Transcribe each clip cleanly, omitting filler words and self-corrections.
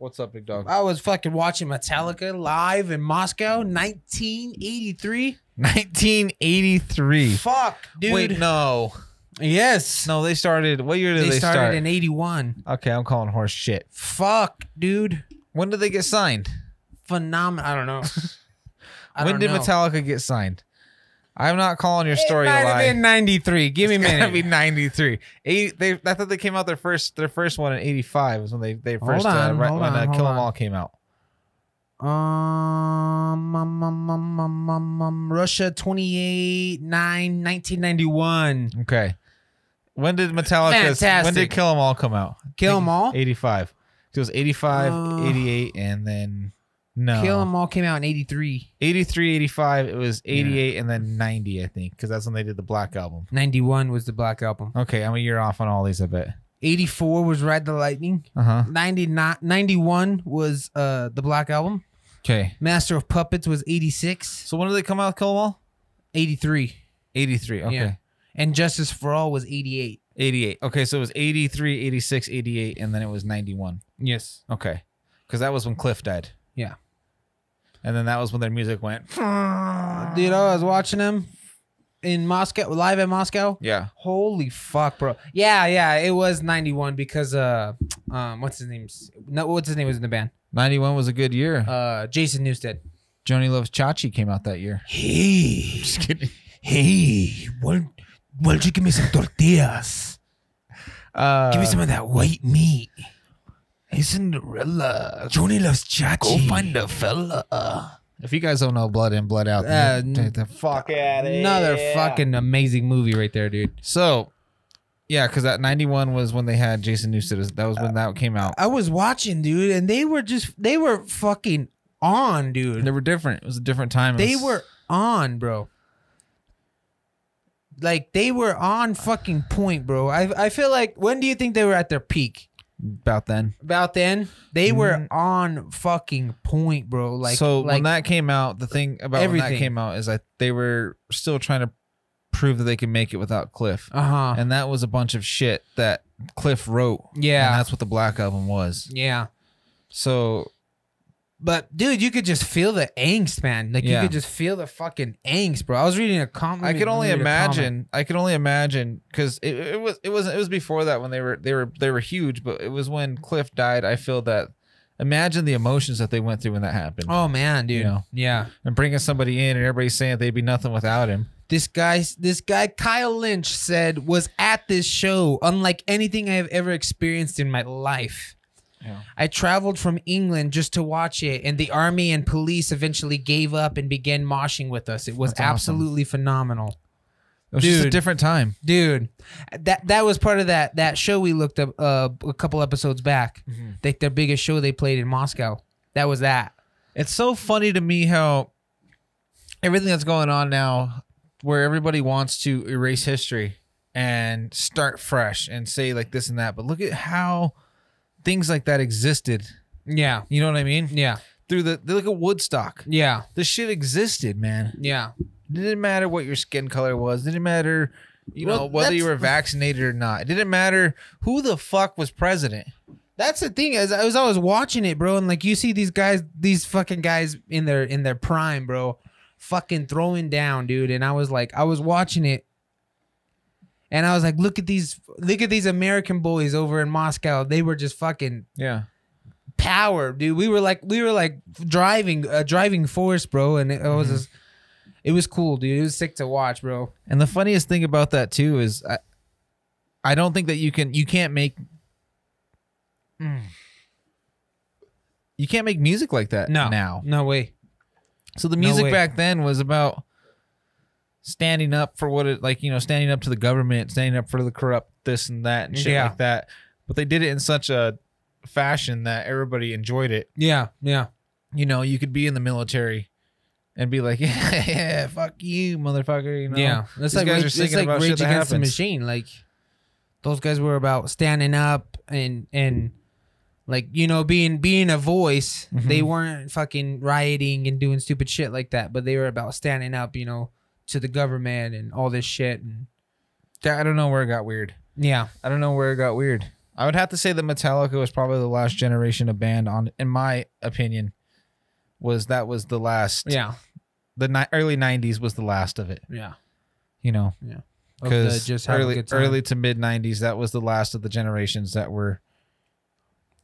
What's up, big dog? I was fucking watching Metallica live in Moscow, 1983. 1983. Fuck, dude. Wait, no. Yes. No, they started. What year did they start? They started in 81. Okay, I'm calling horse shit. Fuck, dude. When did they get signed? Phenomenal. I don't know. When did Metallica get signed? I'm not calling your story It might a lie. have been 93. Give me a It's minute. gotta be 93. I thought they came out their first one in 85 was when they first Kill 'Em All came out. Russia 1991. Okay. When did Metallica? When did Kill 'Em All come out? Kill 'Em All? 85. It was 85, 88, and then no. Kill 'Em All came out in 83. 83, 85. It was 88, and then 90, I think, because that's when they did the Black Album. 91 was the Black Album. Okay, I'm a year off on all these, I bet. 84 was Ride the Lightning. 91 was the Black Album. Okay. Master of Puppets was 86. So when did they come out, Kill 'Em All? 83. 83, okay. Yeah. And Justice for All was 88. 88. Okay, so it was 83, 86, 88, and then it was 91. Yes. Okay. Because that was when Cliff died. Yeah. And then that was when their music went. Dude, I was watching them in Moscow, live in Moscow. Yeah. Holy fuck, bro. Yeah, it was 91 because what's his name? What's his name was in the band? 91 was a good year. Jason Newsted. Joni Loves Chachi came out that year. Hey. Just kidding. Hey, why don't you give me some tortillas? Give me some of that white meat. Hey, Cinderella. Joni Loves Chachi. Go find a fella. If you guys don't know Blood In, Blood Out, take the fuck out of here. Another fucking amazing movie right there, dude. So, yeah, because that 91 was when they had Jason Newsted. That was when that came out. I was watching, dude, and they were fucking on, dude. They were different. It was a different time. They were on, bro. Like, they were on fucking point, bro. I feel like, when do you think they were at their peak? About then. About then? They were on fucking point, bro. Like, so when that came out, the thing about everything. when that came out is that they were still trying to prove that they could make it without Cliff. Uh-huh. And that was a bunch of shit that Cliff wrote. Yeah. And that's what the Black Album was. Yeah. So... But, dude, you could just feel the angst, man. Like, you could just feel the fucking angst, bro. I was reading a comment. I could only imagine, because it was before that when they were huge, but it was when Cliff died. I feel that, imagine the emotions that they went through when that happened. Oh, man, dude. You know? Yeah. And bringing somebody in and everybody saying they'd be nothing without him. This guy, Kyle Lynch, said was at this show unlike anything I have ever experienced in my life. Yeah. I traveled from England just to watch it, and the army and police eventually gave up and began moshing with us. It was absolutely phenomenal. It was just a different time. Dude, that was part of that show we looked up a couple episodes back. Mm-hmm. Like their biggest show they played in Moscow. That was that. It's so funny to me how everything that's going on now, where everybody wants to erase history and start fresh and say like this and that, but look at how things like that existed. Yeah. You know what I mean? Yeah. Look at Woodstock. Yeah. This shit existed, man. Yeah. It didn't matter what your skin color was. It didn't matter, whether you were vaccinated or not. It didn't matter who the fuck was president. That's the thing. As I was watching it, bro, and like you see these fucking guys in their prime, bro, fucking throwing down, dude. And I was watching it. And I was like, look at these American boys over in Moscow. They were just fucking power, dude. We were like driving force, bro. And it was it was cool, dude. It was sick to watch, bro. And the funniest thing about that too is I don't think that you can't make music like that now. No way. So the music back then was about standing up for standing up to the government, standing up for the corrupt this and that and shit like that. But they did it in such a fashion that everybody enjoyed it. Yeah, yeah. You could be in the military and be like, yeah, fuck you, motherfucker. Yeah, that's like guys are singing about Rage shit that Against the happens. Machine. Like those guys were about standing up and like being a voice. Mm-hmm. They weren't fucking rioting and doing stupid shit like that, but they were about standing up, to the government and all this shit. And I don't know where it got weird. Yeah. I don't know where it got weird. I would have to say that Metallica was probably the last generation of band on, in my opinion, was the last. Yeah. The early 90s was the last of it. Yeah. You know. Yeah. Because just early to mid 90s, that was the last of the generations that were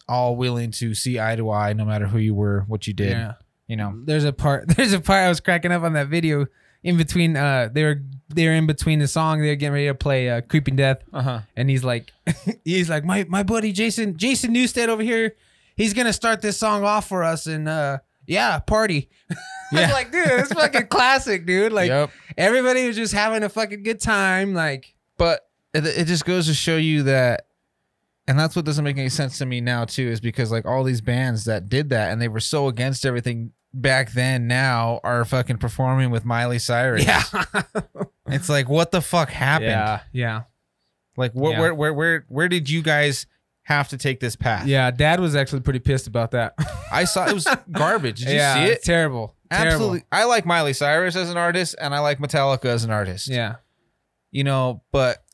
all willing to see eye to eye, no matter who you were, what you did. Yeah. You know. There's a part I was cracking up on that video. In between, they were in between the song. They were getting ready to play "Creeping Death," and he's like, my buddy Jason Newsted over here. He's gonna start this song off for us, and party. I was like, dude, it's fucking classic, dude. Like, everybody was just having a fucking good time. Like, but it just goes to show you that, and that's what doesn't make any sense to me now too, is because like all these bands that did that and they were so against everything back then now are fucking performing with Miley Cyrus. Yeah. It's like, what the fuck happened? Yeah. Like, where did you guys have to take this path? Yeah, Dad was actually pretty pissed about that. I saw it was garbage. Did you see it? Terrible. Absolutely. Terrible. I like Miley Cyrus as an artist, and I like Metallica as an artist. Yeah. You know, but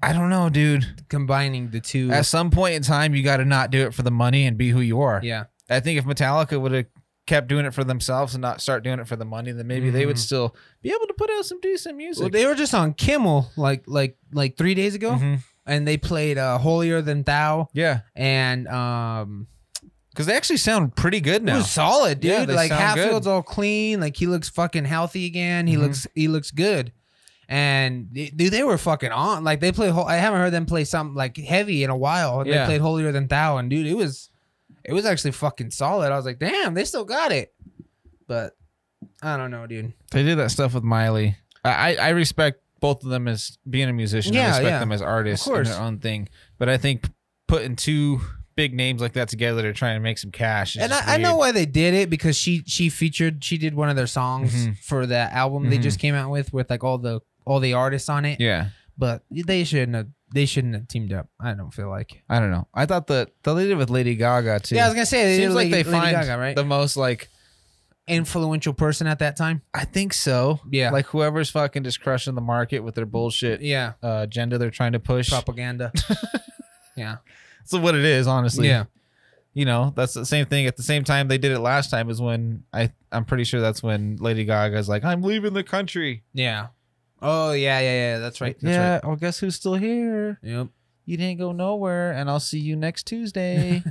I don't know, dude. Combining the two. At some point in time, you got to not do it for the money and be who you are. Yeah. I think if Metallica would have kept doing it for themselves and not start doing it for the money, then maybe they would still be able to put out some decent music. Well, they were just on Kimmel like 3 days ago, and they played "Holier Than Thou." Yeah, and because they actually sound pretty good now. It was solid, dude. Yeah, like Hatfield's good. all clean. Like he looks fucking healthy again. He looks good. And dude, they were fucking on. Like they play. I haven't heard them play something like heavy in a while. They played "Holier Than Thou," and dude, it was actually fucking solid. I was like, damn, they still got it. But I don't know, dude. They did that stuff with Miley. I respect both of them as being a musician. I respect them as artists in their own thing. But I think putting two big names like that together to try and make some cash is and I know why they did it, because she did one of their songs for that album they just came out with like all the artists on it. Yeah. But they shouldn't have teamed up. I don't feel like. I don't know. I thought they did it with Lady Gaga too. Yeah, I was gonna say seems like they Lady find Gaga, right? the most like influential person at that time. I think so. Yeah, like whoever's fucking just crushing the market with their bullshit. Yeah, agenda they're trying to push. Propaganda. Yeah, that's what it is, honestly. Yeah, you know, that's the same thing. At the same time they did it last time is when I'm pretty sure that's when Lady Gaga's like, I'm leaving the country. Yeah. Oh yeah. That's right. Right. Well, guess who's still here? Yep. You didn't go nowhere, and I'll see you next Tuesday.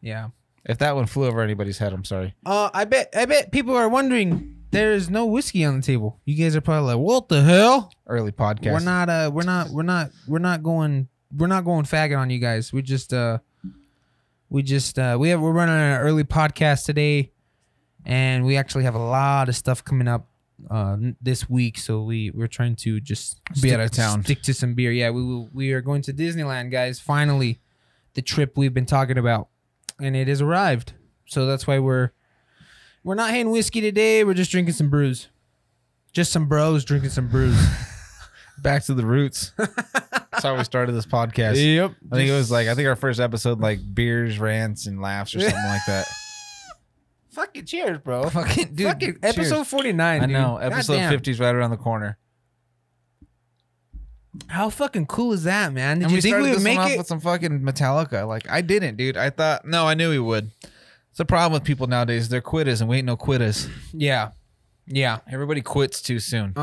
Yeah. If that one flew over anybody's head, I'm sorry. I bet people are wondering there's no whiskey on the table. You guys are probably like, what the hell? Early podcast. We're not going faggot on you guys. We're running an early podcast today, and we actually have a lot of stuff coming up this week, so we're trying to just be out of town, stick to some beer. Yeah, we are going to Disneyland, guys. Finally, the trip we've been talking about, and it has arrived. So that's why we're not hitting whiskey today. We're just drinking some brews, just some bros drinking some brews. Back to the roots. That's how we started this podcast. Yep. I think our first episode like beers, rants, and laughs or something like that. Fucking cheers, bro. Fucking dude. Fucking episode 49. I know. Episode 50 is right around the corner. How fucking cool is that, man? Did you think we would make it with some fucking Metallica? Like I didn't, dude. I knew we would. It's the problem with people nowadays. They're quitters, and we ain't no quitters. Yeah. Everybody quits too soon.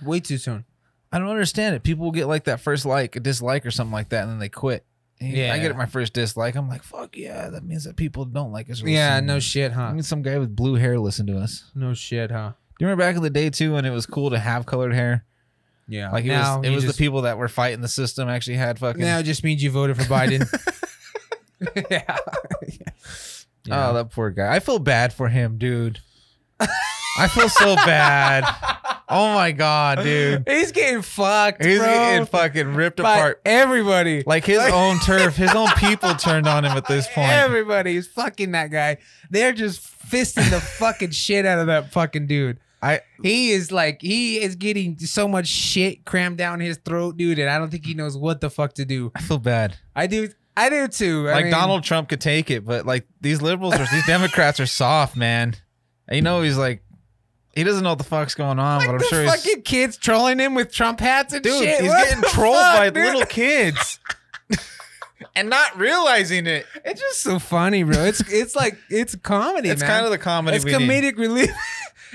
Way too soon. I don't understand it. People will get like that first a dislike or something like that, and then they quit. Yeah, I get it. My first dislike, I'm like, fuck yeah, that means that people don't like us. Yeah, no shit, huh? I mean, some guy with blue hair listen to us. No shit, huh? Do you remember back in the day too when it was cool to have colored hair? Yeah, like it was the people that were fighting the system actually had fucking. Now it just means you voted for Biden. Yeah. Oh, that poor guy. I feel bad for him, dude. I feel so bad. Oh my god, dude. He's getting fucked. He's getting fucking ripped apart. Everybody. Like his own turf, his own people turned on him at this point. Everybody's fucking that guy. They're just fisting the fucking shit out of that fucking dude. He is getting so much shit crammed down his throat, dude, and I don't think he knows what the fuck to do. I feel bad. I do too. I mean, Donald Trump could take it, but like these liberals or these Democrats are soft, man. And you know, he's like, he doesn't know what the fuck's going on, like but I'm sure he's fucking kids trolling him with Trump hats and dude, shit. He's what getting trolled by little kids. and not realizing it. It's just so funny, bro. It's like it's comedy. It's man. kind of the comedy. It's we need. comedic relief.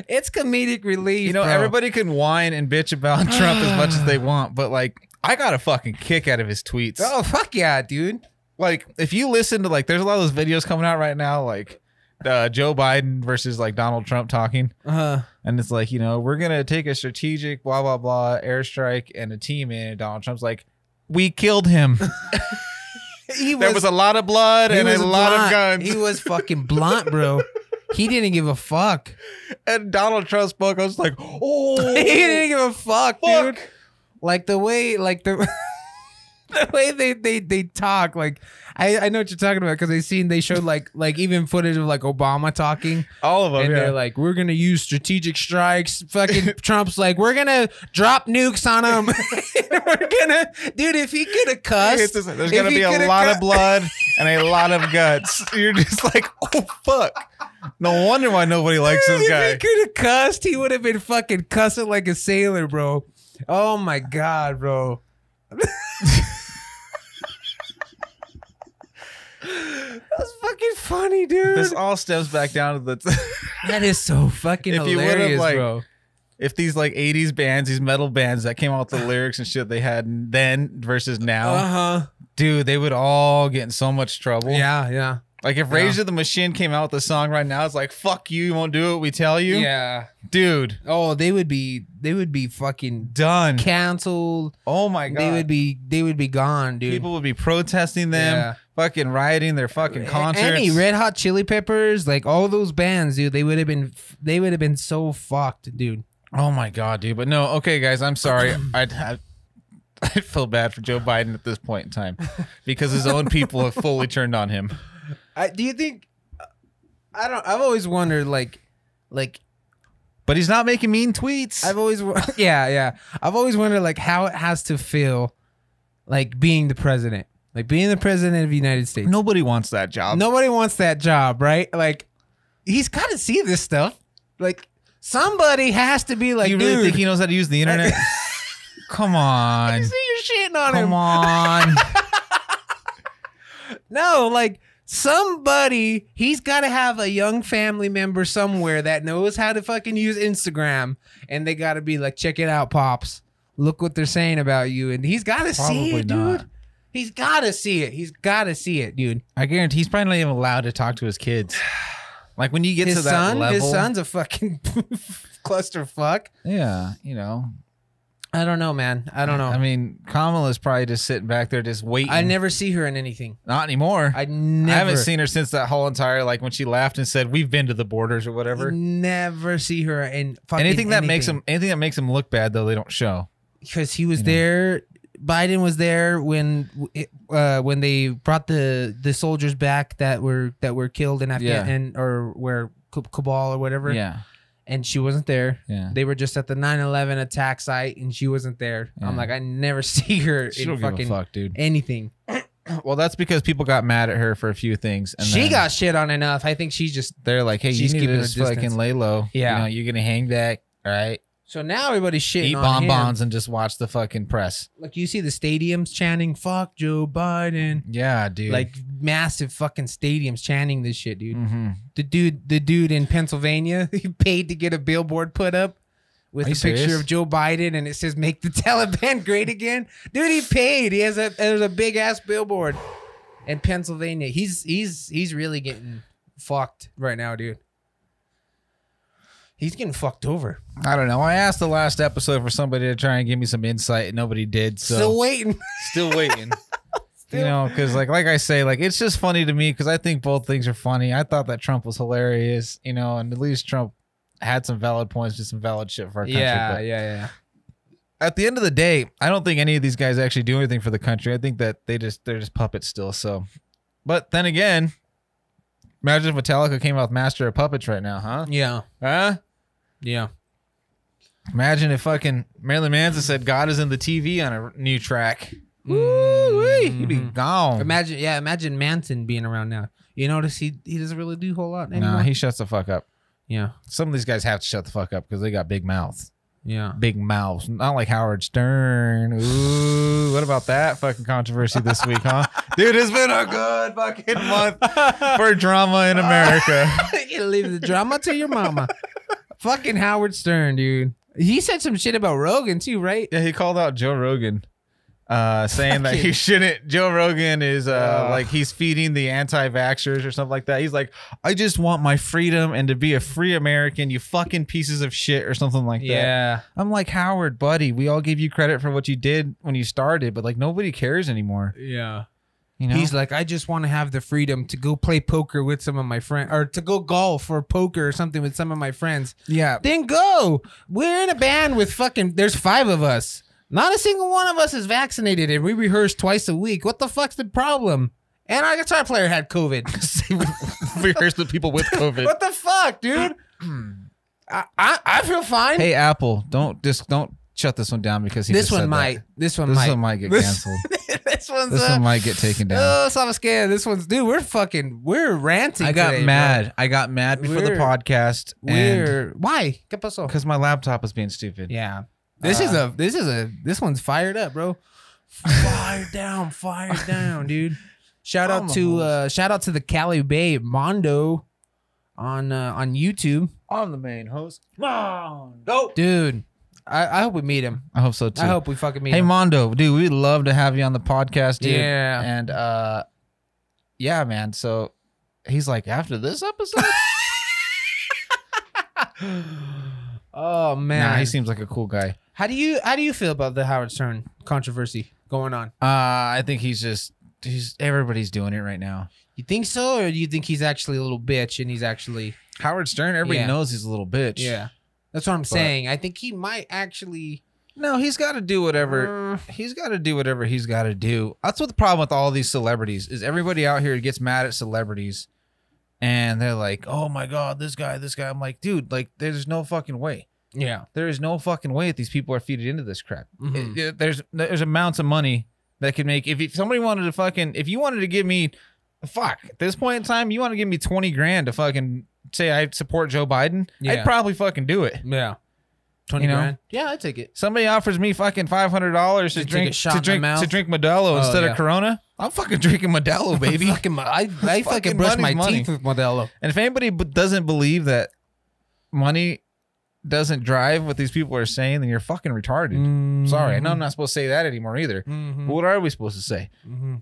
It's comedic relief. You know, bro. everybody can whine and bitch about Trump as much as they want, but like, I got a fucking kick out of his tweets. Oh fuck yeah, dude. Like, if you listen to like, there's a lot of those videos coming out right now, like Joe Biden versus like Donald Trump talking, and it's like, you know, we're gonna take a strategic blah blah blah airstrike and a team in. And Donald Trump's like, we killed him. There was a lot of blood and a lot of guns. He was fucking blunt, bro. He didn't give a fuck. And Donald Trump spoke. I was like, oh, He didn't give a fuck, dude. Like the way, the way they talk. Like I know what you're talking about because they showed like even footage of like Obama talking. All of them. And they're like, we're gonna use strategic strikes. Fucking Trump's like, we're gonna drop nukes on him. We're gonna, dude. If he could have cussed, there's gonna be a lot of blood and a lot of guts. You're just like, oh fuck. No wonder why nobody likes this guy. If he could have cussed, he would have been fucking cussing like a sailor, bro. Oh my god, bro. That's fucking funny, dude. This all stems back down to the. That is so fucking If you hilarious, would've, like, bro. If these like 80s bands, these metal bands that came out with the lyrics and shit they had then versus now, dude, they would all get in so much trouble. Yeah. Like if Rage of the Machine came out with the song right now, it's like, fuck you won't do what we tell you. Yeah. Dude. Oh, they would be fucking Done. canceled. Oh my god. They would be gone, dude. People would be protesting them, Yeah. fucking rioting their fucking concerts. Any Red Hot Chili Peppers, like all those bands, dude, they would have been so fucked, dude. Oh my god, dude. But no, okay, guys, I'm sorry. I feel bad for Joe Biden at this point in time because his own people have fully turned on him. Do you think? I've always wondered, like. But he's not making mean tweets. I've always, yeah. I've always wondered, like, how it has to feel, like being the president, of the United States. Nobody wants that job. Nobody wants that job, right? Like, he's got to see this stuff. Like, somebody has to be like, you dude, really think he knows how to use the internet? Come on. you see you're shitting on him. Come on. No, like. Somebody, he's got to have a young family member somewhere that knows how to fucking use Instagram, and they got to be like, check it out, pops. Look what they're saying about you, and he's got to see it, dude. He's got to see it. He's got to see it, dude. I guarantee he's probably not even allowed to talk to his kids. Like when you get to that level, his son's a fucking clusterfuck. Yeah, you know. I don't know, man. I don't know. I mean, Kamala's probably just sitting back there, just waiting. I never see her in anything. Not anymore. I haven't seen her since that whole entire, like when she laughed and said, "We've been to the borders" or whatever. Never see her in fucking anything that makes him look bad, though, they don't show. Because he was there. Biden was there when they brought the soldiers back that were killed in Afghanistan or where Kabul or whatever. Yeah. And she wasn't there. Yeah. They were just at the 9/11 attack site, and she wasn't there. Yeah. I'm like, I never see her in fucking dude. anything. Well, that's because people got mad at her for a few things. And she got shit on enough. I think she's just... They're like, hey, you need to just fucking lay low. Yeah. You know, you're going to hang back, all right? So now everybody's shitting Eat on him. bonbons and just watch the fucking press. Like, you see the stadiums chanting, fuck Joe Biden. Yeah, dude. Like, massive fucking stadiums chanting this shit, dude. Mm-hmm. The dude in Pennsylvania, he paid to get a billboard put up with a picture of Joe Biden, and it says, make the Taliban great again. Dude, he paid. There's a big-ass billboard in Pennsylvania. He's really getting fucked right now, dude. He's getting fucked over. I don't know. I asked the last episode for somebody to try and give me some insight, and nobody did. So Still waiting. You know, because like I say, like it's just funny to me because I think both things are funny. I thought that Trump was hilarious, you know, and at least Trump had some valid points, did some valid shit for our country. Yeah. At the end of the day, I don't think any of these guys actually do anything for the country. I think that they're just puppets still. So, but then again, imagine if Metallica came out with Master of Puppets right now, huh? Yeah. Huh? Yeah. Imagine if fucking Marilyn Manson said God is in the TV on a new track. Woo-wee. He'd be gone. Imagine Manson being around now. You notice he doesn't really do a whole lot anymore. Nah, he shuts the fuck up. Yeah. Some of these guys have to shut the fuck up because they got big mouths. Yeah. Big mouths. Not like Howard Stern. Ooh, what about that fucking controversy this week, huh? Dude, it's been a good fucking month for drama in America. You leave the drama to your mama. Fucking Howard Stern, dude. He said some shit about Rogan too, right? Yeah, he called out Joe Rogan. Saying that he shouldn't. Joe Rogan is like he's feeding the anti-vaxxers or something like that. He's like, I just want my freedom and to be a free American, you fucking pieces of shit or something like that. Yeah. I'm like, Howard, buddy, we all gave you credit for what you did when you started, but like nobody cares anymore. Yeah. You know? He's like, I just want to have the freedom to go play poker with some of my friends, or to go golf or poker or something with some of my friends. Yeah. Then go. We're in a band with there's 5 of us. Not a single one of us is vaccinated, and we rehearse twice a week. What the fuck's the problem? And our guitar player had COVID. We rehearsed with people with COVID. What the fuck, dude? I feel fine. Hey, Apple, don't shut this one down because this one might get canceled. This one might get taken down. Oh, so I'm scared. This one's, dude. We're ranting. I got today, mad. bro. I got mad before the podcast. Why? ¿Qué pasó? Because my laptop was being stupid. Yeah. This one's fired up, bro. Fired down, dude. Shout out to the Cali Bay Mondo on YouTube. I'm the main host. Mondo. Dude, I hope we meet him. I hope so too. I hope we fucking meet him. Hey Mondo, dude, we'd love to have you on the podcast, dude. Yeah. And yeah, man. So he's like, after this episode? Oh man. Nah, he seems like a cool guy. How do you feel about the Howard Stern controversy going on? I think everybody's doing it right now. You think so, or do you think he's actually a little bitch and he's actually Howard Stern? Everybody knows he's a little bitch. Yeah, that's what I'm saying. I think he might actually. No, he's got to do whatever. He's got to do whatever he's got to do. That's what the problem with all these celebrities is. Everybody out here gets mad at celebrities, and they're like, "Oh my god, this guy." I'm like, dude, like, there's no fucking way. Yeah, there is no fucking way that these people are feeding into this crap. Mm-hmm. There's amounts of money that could make if somebody wanted to if you wanted to give me at this point in time, you want to give me $20,000 to fucking say I support Joe Biden, I'd probably fucking do it. Yeah. 20 grand. Yeah, I'd take it. Somebody offers me fucking $500 to drink Modelo instead of Corona. I'm fucking drinking Modelo, baby. I fucking brush my teeth with Modelo. And if anybody doesn't believe that money doesn't drive what these people are saying, then you're fucking retarded. Mm-hmm. Sorry, I know I'm not supposed to say that anymore either. Mm-hmm. But what are we supposed to say? Mm-hmm.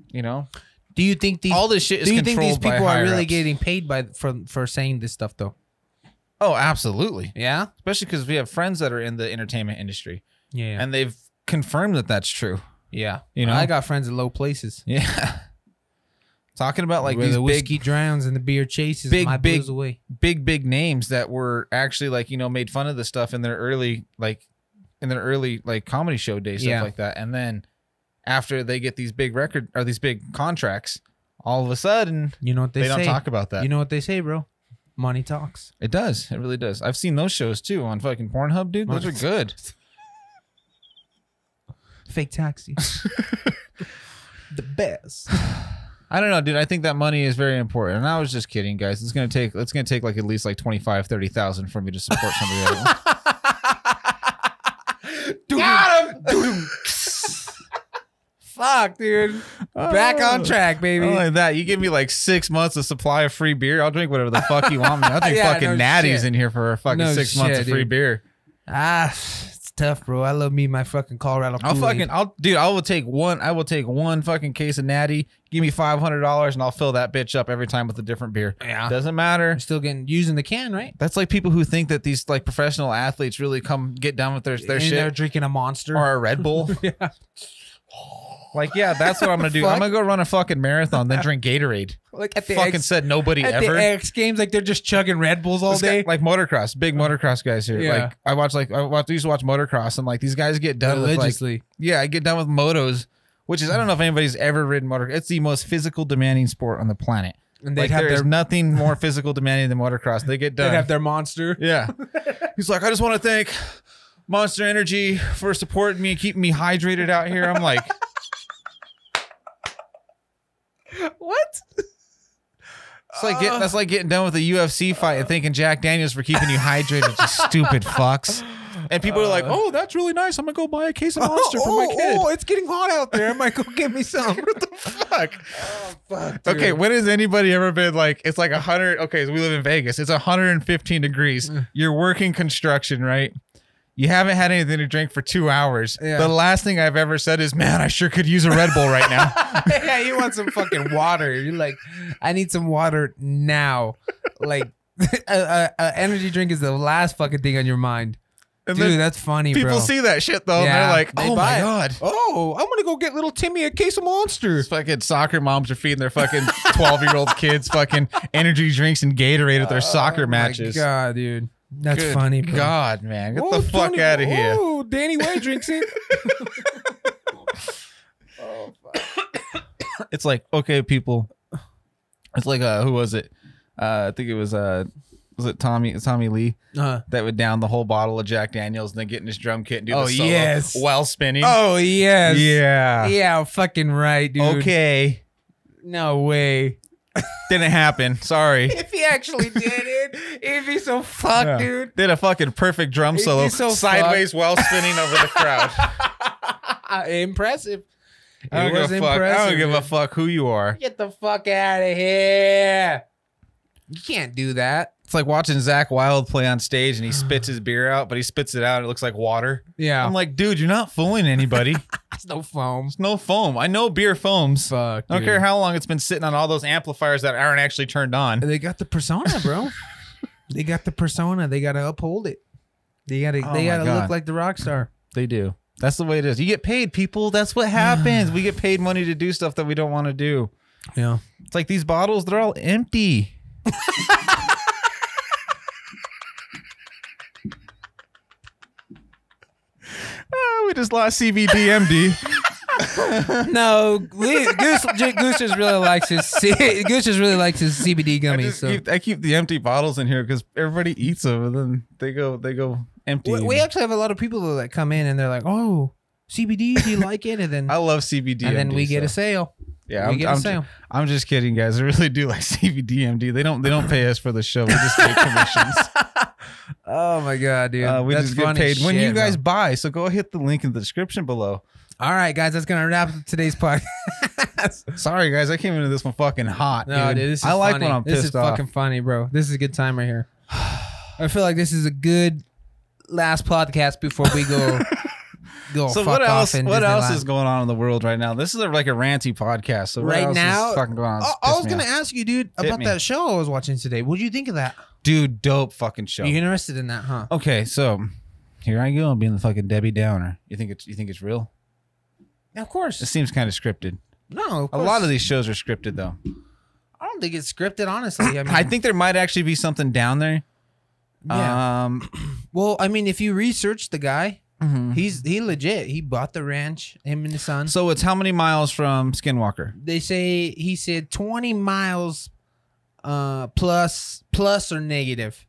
You know? Do you think all this shit is controlled by Do you think these people are really ups? Getting paid for saying this stuff though? Oh, absolutely. Yeah? Especially because we have friends that are in the entertainment industry. Yeah. And they've confirmed that that's true. Yeah. You know? I got friends in low places. Yeah. Talking about like where these the whiskey drowns and the beer chases my blues away. Big names that were actually like, you know, made fun of the stuff in their early comedy show days, stuff like that. And then after they get these big these big contracts, all of a sudden, you know what they say? Don't talk about that. You know what they say, bro? Money talks. It does. It really does. I've seen those shows too on fucking Pornhub, dude. Those are good. Fake taxi. The best. I don't know, dude. I think that money is very important. And I was just kidding, guys. It's gonna take like at least like 25,000-30,000 for me to support somebody else. Got him. Fuck, dude. Back on track, baby. Not like that. You give me like 6 months of supply of free beer. I'll drink whatever the fuck you want me. I'll drink fucking natties in here for fucking 6 months of free beer. It's tough, bro. I love me my fucking Colorado Kool-Aid. I will take one fucking case of natty. Give me $500 and I'll fill that bitch up every time with a different beer. Yeah. Doesn't matter. You're still using the can, right? That's like people who think that these like professional athletes really get done with their shit. They're drinking a Monster or a Red Bull. Yeah. Like, yeah, that's what I'm gonna do. I'm gonna go run a fucking marathon, then drink Gatorade. Like at the fucking said nobody at ever. The X Games, like they're just chugging Red Bulls all day. Like motocross, big motocross guys here. Yeah. Like I used to watch motocross, and like these guys get done religiously. I get done with motos, which is I don't know if anybody's ever ridden motocross. It's the most physical demanding sport on the planet. And there's nothing more physical demanding than motocross. They get done. They have their Monster. Yeah. He's like, I just want to thank Monster Energy for supporting me and keeping me hydrated out here. I'm like. What? That's like getting done with a UFC fight and thanking Jack Daniels for keeping you hydrated. You stupid fucks. And people are like, "Oh, that's really nice. I'm gonna go buy a case of Monster for my kid." Oh, it's getting hot out there. I might go get me some. What the fuck? Oh, fuck, dude. Okay, when has anybody ever been like, it's like 100? Okay, so we live in Vegas. It's 115 degrees. You're working construction, right? You haven't had anything to drink for 2 hours. Yeah. The last thing I've ever said is, "Man, I sure could use a Red Bull right now." Yeah, you want some fucking water. You're like, I need some water now. Like, a energy drink is the last fucking thing on your mind. And Dude, then that's funny, people bro. see that shit though, and Yeah, they're like, they "Oh buy my it. god." Oh, I'm gonna go get little Timmy a case of Monster. Fucking soccer moms are feeding their fucking 12-year-old kids fucking energy drinks and Gatorade at their soccer matches. My God, dude, that's Good funny, bro. God, man, get the fuck out of here. Oh, Danny Way drinks it. It's like, okay, people. It's like who was it? I think it was it Tommy Lee that would down the whole bottle of Jack Daniels and then get in his drum kit and do the solo while spinning. Oh yes. Yeah. Yeah, fucking right, dude. Okay. No way. Didn't happen. Sorry. If he actually did it, it'd be so fucked, Yeah. dude. Did a fucking perfect drum It'd solo be so sideways while spinning over the crowd. Impressive. I don't give a fuck. I don't give a fuck who you are. Get the fuck out of here. You can't do that. It's like watching Zach Wilde play on stage and he spits his beer out, but he spits it out and it looks like water. Yeah. I'm like, dude, you're not fooling anybody. It's no foam. There's no foam. I know beer foams. Fuck. I don't care how long it's been sitting on all those amplifiers that aren't actually turned on. They got the persona, bro. They got the persona. They gotta uphold it. They gotta look like the rock star. They do. That's the way it is. You get paid, people. That's what happens. We get paid money to do stuff that we don't want to do. Yeah. It's like these bottles, they're all empty. We just lost CBDMD. No, Goose just really likes his CBD gummies. I keep the empty bottles in here because everybody eats them and then they go empty. We actually have a lot of people though that come in and they're like, "Oh, CBD, do you like it?" And then I love CBDMD. and then we get a sale. Yeah, I'm just kidding, guys. I really do like CBDMD. They don't pay us for the show. We just make commissions. Oh my God, dude. We That's just get funny paid when you shit, guys bro. buy. So go hit the link in the description below. All right, guys, that's gonna wrap up today's podcast. Sorry, guys, I came into this one fucking hot. No, dude, this is I like funny. when I'm This is pissed off. fucking funny, bro. This is a good time right here. I feel like this is a good last podcast before we go. So fuck what else? off in What else Disneyland. is going on in the world right now? This is like a ranty podcast. So what Right else now, is fucking going on? I was gonna ask you, dude, about me. that show I was watching today. What did you think of that? Dude, dope fucking show. You interested in that, huh? Okay, so here I go being the fucking Debbie Downer. You think it's real? Yeah, of course. It seems kind of scripted. No, of A course. lot of these shows are scripted though. I don't think it's scripted, honestly. I mean, I think there might actually be something down there. Yeah. Well, I mean, if you research the guy, Mhm. he legit. He bought the ranch. Him and his son. So it's how many miles from Skinwalker? They say he said 20 miles, plus or negative,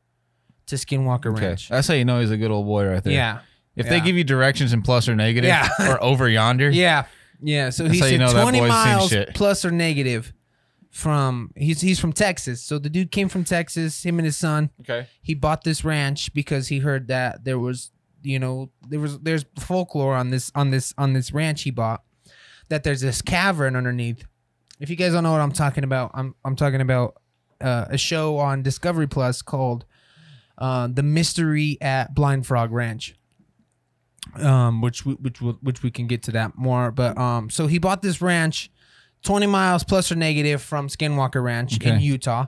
to Skinwalker Okay, Ranch. that's how you know he's a good old boy right there. Yeah. If Yeah. they give you directions in plus or negative, Yeah. or over yonder, Yeah. Yeah. So That's he how you said know that 20 boy's seen miles shit. plus or negative from he's from Texas. So the dude came from Texas, him and his son. Okay. He bought this ranch because he heard that there was, there's folklore on this ranch he bought, that there's this cavern underneath. If you guys don't know what I'm talking about, I'm talking about a show on Discovery Plus called The Mystery at Blind Frog Ranch. Which we can get to that more, but so he bought this ranch 20 miles plus or negative from Skinwalker Ranch in Okay. Utah.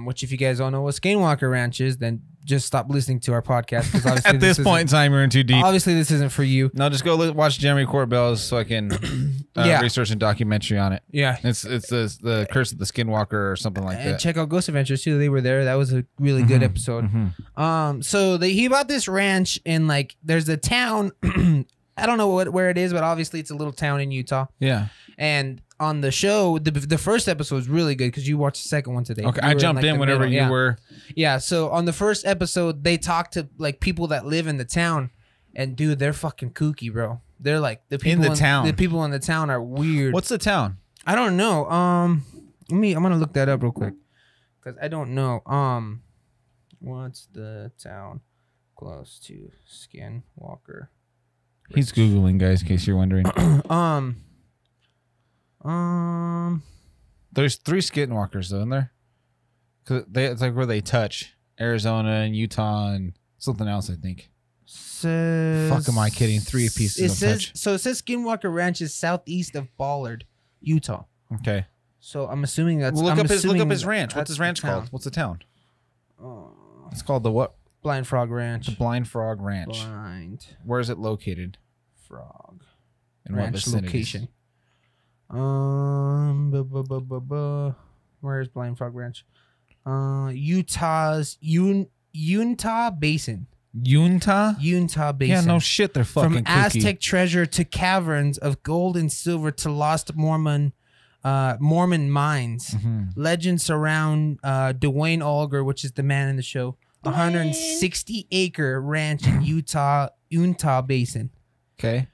Which if you guys don't know what Skinwalker Ranch is, then just stop listening to our podcast, because obviously At this point in time, we're in too deep. obviously this isn't for you. No, just go watch Jeremy Corbell's fucking Yeah. research and documentary on it. Yeah. It's the Curse of the Skinwalker or something like And that. check out Ghost Adventures too. They were there. That was a really good episode. Mhm. So he bought this ranch in, like, there's a town. I don't know where it is, but obviously it's a little town in Utah. Yeah. And on the show, the first episode was really good because you watched the second one today. Okay. You I were jumped like, in the whenever middle. you Yeah. were. Yeah. So on the first episode, they talked to like people that live in the town, and dude, they're fucking kooky, bro. They're like the people In the town. The people in the town are weird. What's the town? I don't know. I'm gonna look that up real quick because I don't know. What's the town? close to Skinwalker. He's Googling, guys, in case you're wondering. There's 3 skinwalkers, though, isn't there? Cause it's like where they touch. Arizona and Utah and something else, I think. Fuck am I kidding? 3 pieces of touch. So it says Skinwalker Ranch is southeast of Ballard, Utah. Okay. So I'm assuming that's... Look up his ranch. What's his ranch called? What's the town? It's called the what? Blind Frog Ranch. The Blind Frog Ranch. Blind Where is it located? Frog. In what vicinity? Location. Where is Blind Frog Ranch? Utah's Uintah Basin. Uintah Basin. Yeah, no shit. They're fucking From kooky. Aztec treasure to caverns of gold and silver to lost Mormon mines. Mm-hmm. Legends surround Dwayne Alger, which is the man in the show. 160-acre ranch in Uintah Basin. Okay.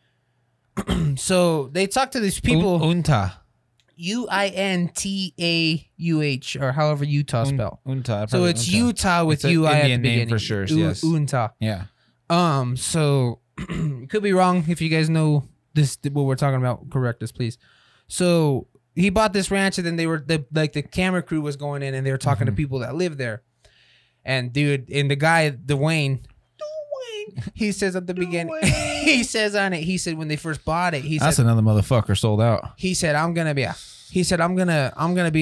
So they talk to these people. Uintah. Uintauh, or however Utah spell. Uintah. So it's Utah. Utah with It's an UI at the Indian name beginning. for sure. Yes. Uintah. Yeah. So could be wrong. If you guys know this, what we're talking about, correct us, please. So he bought this ranch, and then they were the camera crew was going in, and they were talking to people that live there. And dude, and the guy Dwayne, he says at the beginning, he says on it, he said when they first bought it, he That's said another motherfucker sold out. he said I'm gonna be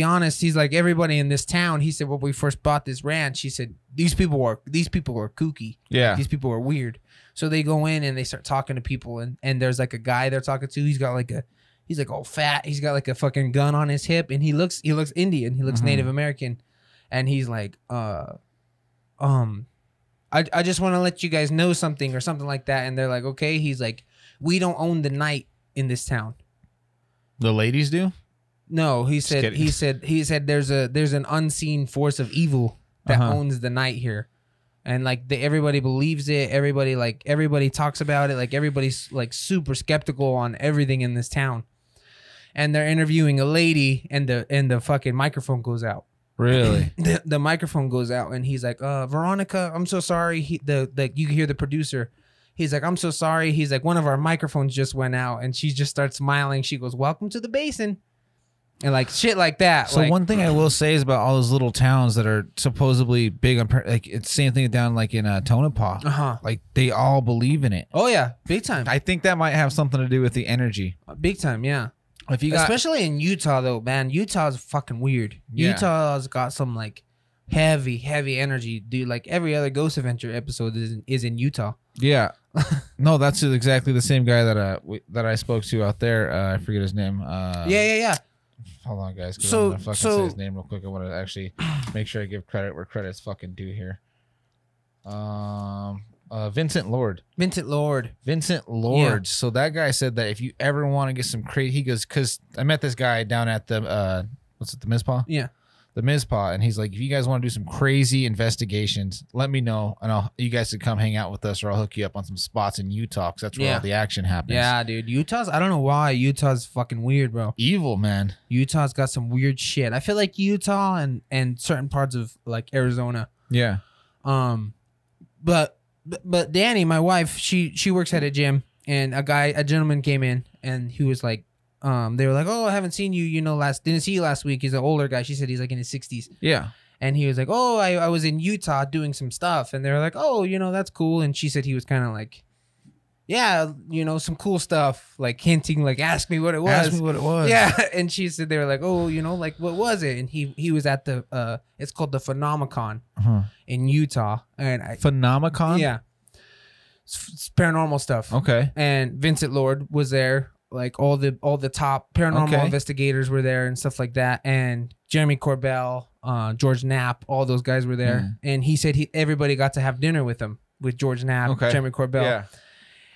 honest. He's like, everybody in this town. He said when we first bought this ranch, he said these people were kooky. Yeah. These people were weird. So they go in and they start talking to people, and there's like a guy they're talking to. He's like all fat. He's got like a fucking gun on his hip, and he looks Indian. He looks Native American, and he's like, I just want to let you guys know something or something like that. And they're like, okay. He's like, we don't own the night in this town. The ladies do? No, he said there's an unseen force of evil that owns the night here. And like everybody believes it. Everybody talks about it. Like everybody's like super skeptical on everything in this town. And they're interviewing a lady, and the fucking microphone goes out. Really? The microphone goes out, and he's like, Veronica, I'm so sorry. You can hear the producer. He's like, I'm so sorry. He's like, one of our microphones just went out, and she just starts smiling. She goes, welcome to the basin. And like shit like that. So one thing I will say is about all those little towns that are supposedly big on, like it's same thing down like in Tonopah. Like they all believe in it. Oh yeah, big time. I think that might have something to do with the energy. Big time, yeah. If you got, especially in Utah though, man. Utah's fucking weird. Yeah. Utah's got some like heavy energy, dude. Like every other Ghost Adventure episode is in Utah. Yeah. No, that's exactly the same guy that I spoke to out there. I forget his name. Yeah. Hold on, guys. So- I'm gonna fucking say his name real quick. I want to actually make sure I give credit where credit's fucking due here. Vincent Lord. Yeah. So that guy said that if you ever want to get some crazy, he goes, because I met this guy down at the the Mizpah? Yeah. The Mizpah, and he's like, if you guys want to do some crazy investigations, let me know, and you guys can come hang out with us, or I'll hook you up on some spots in Utah, because that's where all the action happens. Yeah, dude. I don't know why Utah's fucking weird, bro. Evil, man. Utah's got some weird shit. I feel like Utah and certain parts of like Arizona. Yeah. But Danny, my wife, she works at a gym, and a gentleman came in, and he was like, they were like, oh, I haven't seen you, didn't see you last week. He's an older guy. She said he's like in his 60s. Yeah. And he was like, oh, I was in Utah doing some stuff. And they were like, oh, that's cool. And she said he was kind of like, yeah, some cool stuff, like hinting, like, ask me what it was. Yeah. And she said, they were like, oh, like, what was it? And he was at the, it's called the Phenomicon in Utah. And Phenomicon? Yeah. It's paranormal stuff. Okay. And Vincent Lord was there. Like all the top paranormal investigators were there and stuff like that. And Jeremy Corbell, George Knapp, all those guys were there. And he said everybody got to have dinner with him, with George Knapp, Jeremy Corbell. Yeah.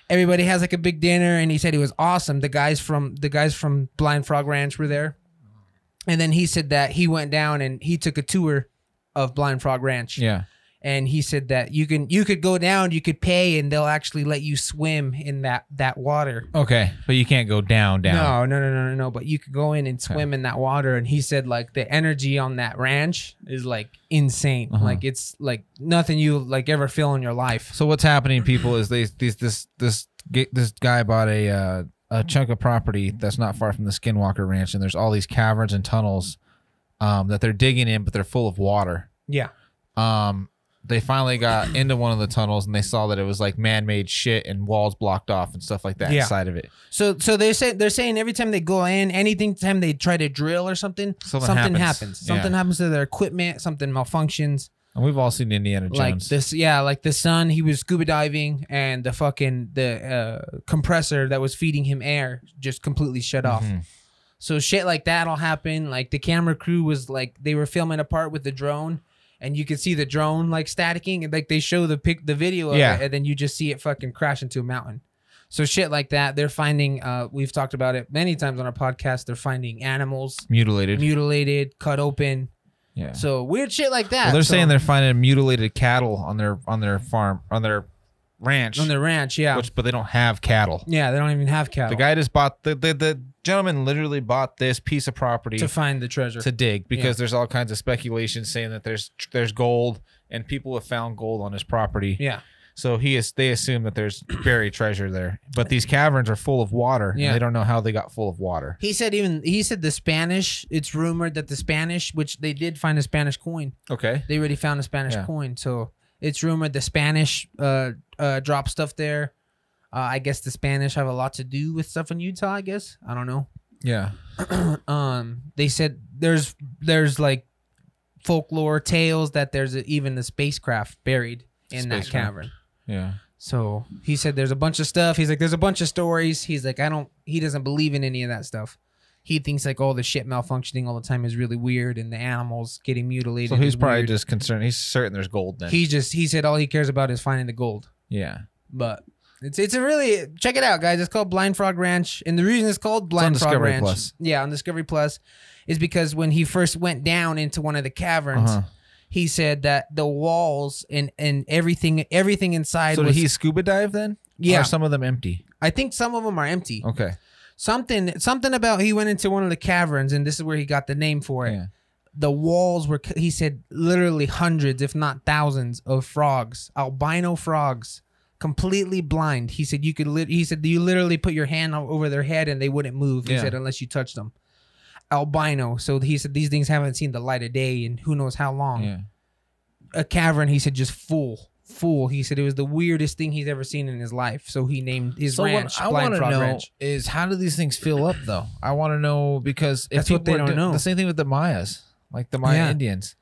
Everybody has like a big dinner, and he said it was awesome. The guys from Blind Frog Ranch were there. And then he said that he went down and he took a tour of Blind Frog Ranch. Yeah. And he said that you could go down, you could pay, and they'll actually let you swim in that water. Okay, but you can't go down. No. But you could go in and swim in that water. And he said like the energy on that ranch is like insane. Like it's like nothing you like ever feel in your life. So what's happening, people, is this guy bought a chunk of property that's not far from the Skinwalker Ranch, and there's all these caverns and tunnels that they're digging in, but they're full of water. Yeah. They finally got into one of the tunnels and they saw that it was like man-made shit and walls blocked off and stuff like that inside of it. So they're saying every time they go in, anytime they try to drill or something happens. Something happens to their equipment, something malfunctions. And we've all seen Indiana Jones. Like the son, he was scuba diving and the compressor that was feeding him air just completely shut off. So shit like that'll happen. Like the camera crew was like, they were filming a part with the drone. And you can see the drone like staticking, and like they show the video of it, and then you just see it fucking crash into a mountain. So shit like that. They're finding. We've talked about it many times on our podcast. They're finding animals mutilated, cut open. Yeah. So weird shit like that. Well, they're saying they're finding mutilated cattle on their farm, on their ranch. On their ranch, yeah. But they don't have cattle. Yeah, they don't even have cattle. The guy just bought the gentleman literally bought this piece of property to find the treasure, to dig, because there's all kinds of speculation saying that there's gold, and people have found gold on his property. Yeah. So they assume that there's buried treasure there, but these caverns are full of water. Yeah. And they don't know how they got full of water. He said the Spanish. It's rumored that the Spanish, which they did find a Spanish coin. Okay. They already found a Spanish coin, so it's rumored the Spanish dropped stuff there. I guess the Spanish have a lot to do with stuff in Utah. I guess, I don't know. Yeah. They said there's like folklore tales that there's even a spacecraft buried in that cavern. Yeah. So he said there's a bunch of stuff. He's like, there's a bunch of stories. He's like, he doesn't believe in any of that stuff. He thinks like all the shit malfunctioning all the time is really weird, and the animals getting mutilated. So he's probably just concerned. He's certain there's gold then. He said all he cares about is finding the gold. Yeah. But it's a really, check it out, guys. It's called Blind Frog Ranch, and the reason it's called Blind Frog Ranch, Plus. Yeah, on Discovery Plus, is because when he first went down into one of the caverns, he said that the walls and everything inside. So did he scuba dive then? Yeah. Or are some of them empty? I think some of them are empty. Okay. Something about he went into one of the caverns, and this is where he got the name for it. Yeah. The walls were, he said, literally hundreds, if not thousands, of frogs, albino frogs, completely blind. He said you literally put your hand over their head and they wouldn't move. He said unless you touched them. Albino. So he said these things haven't seen the light of day in who knows how long. Yeah. A cavern, he said, just full. He said it was the weirdest thing he's ever seen in his life. So he named his ranch Blind Frog Ranch. Is how do these things fill up though? I want to know, because that's what they don't know. The same thing with the Mayas, like the Maya Indians.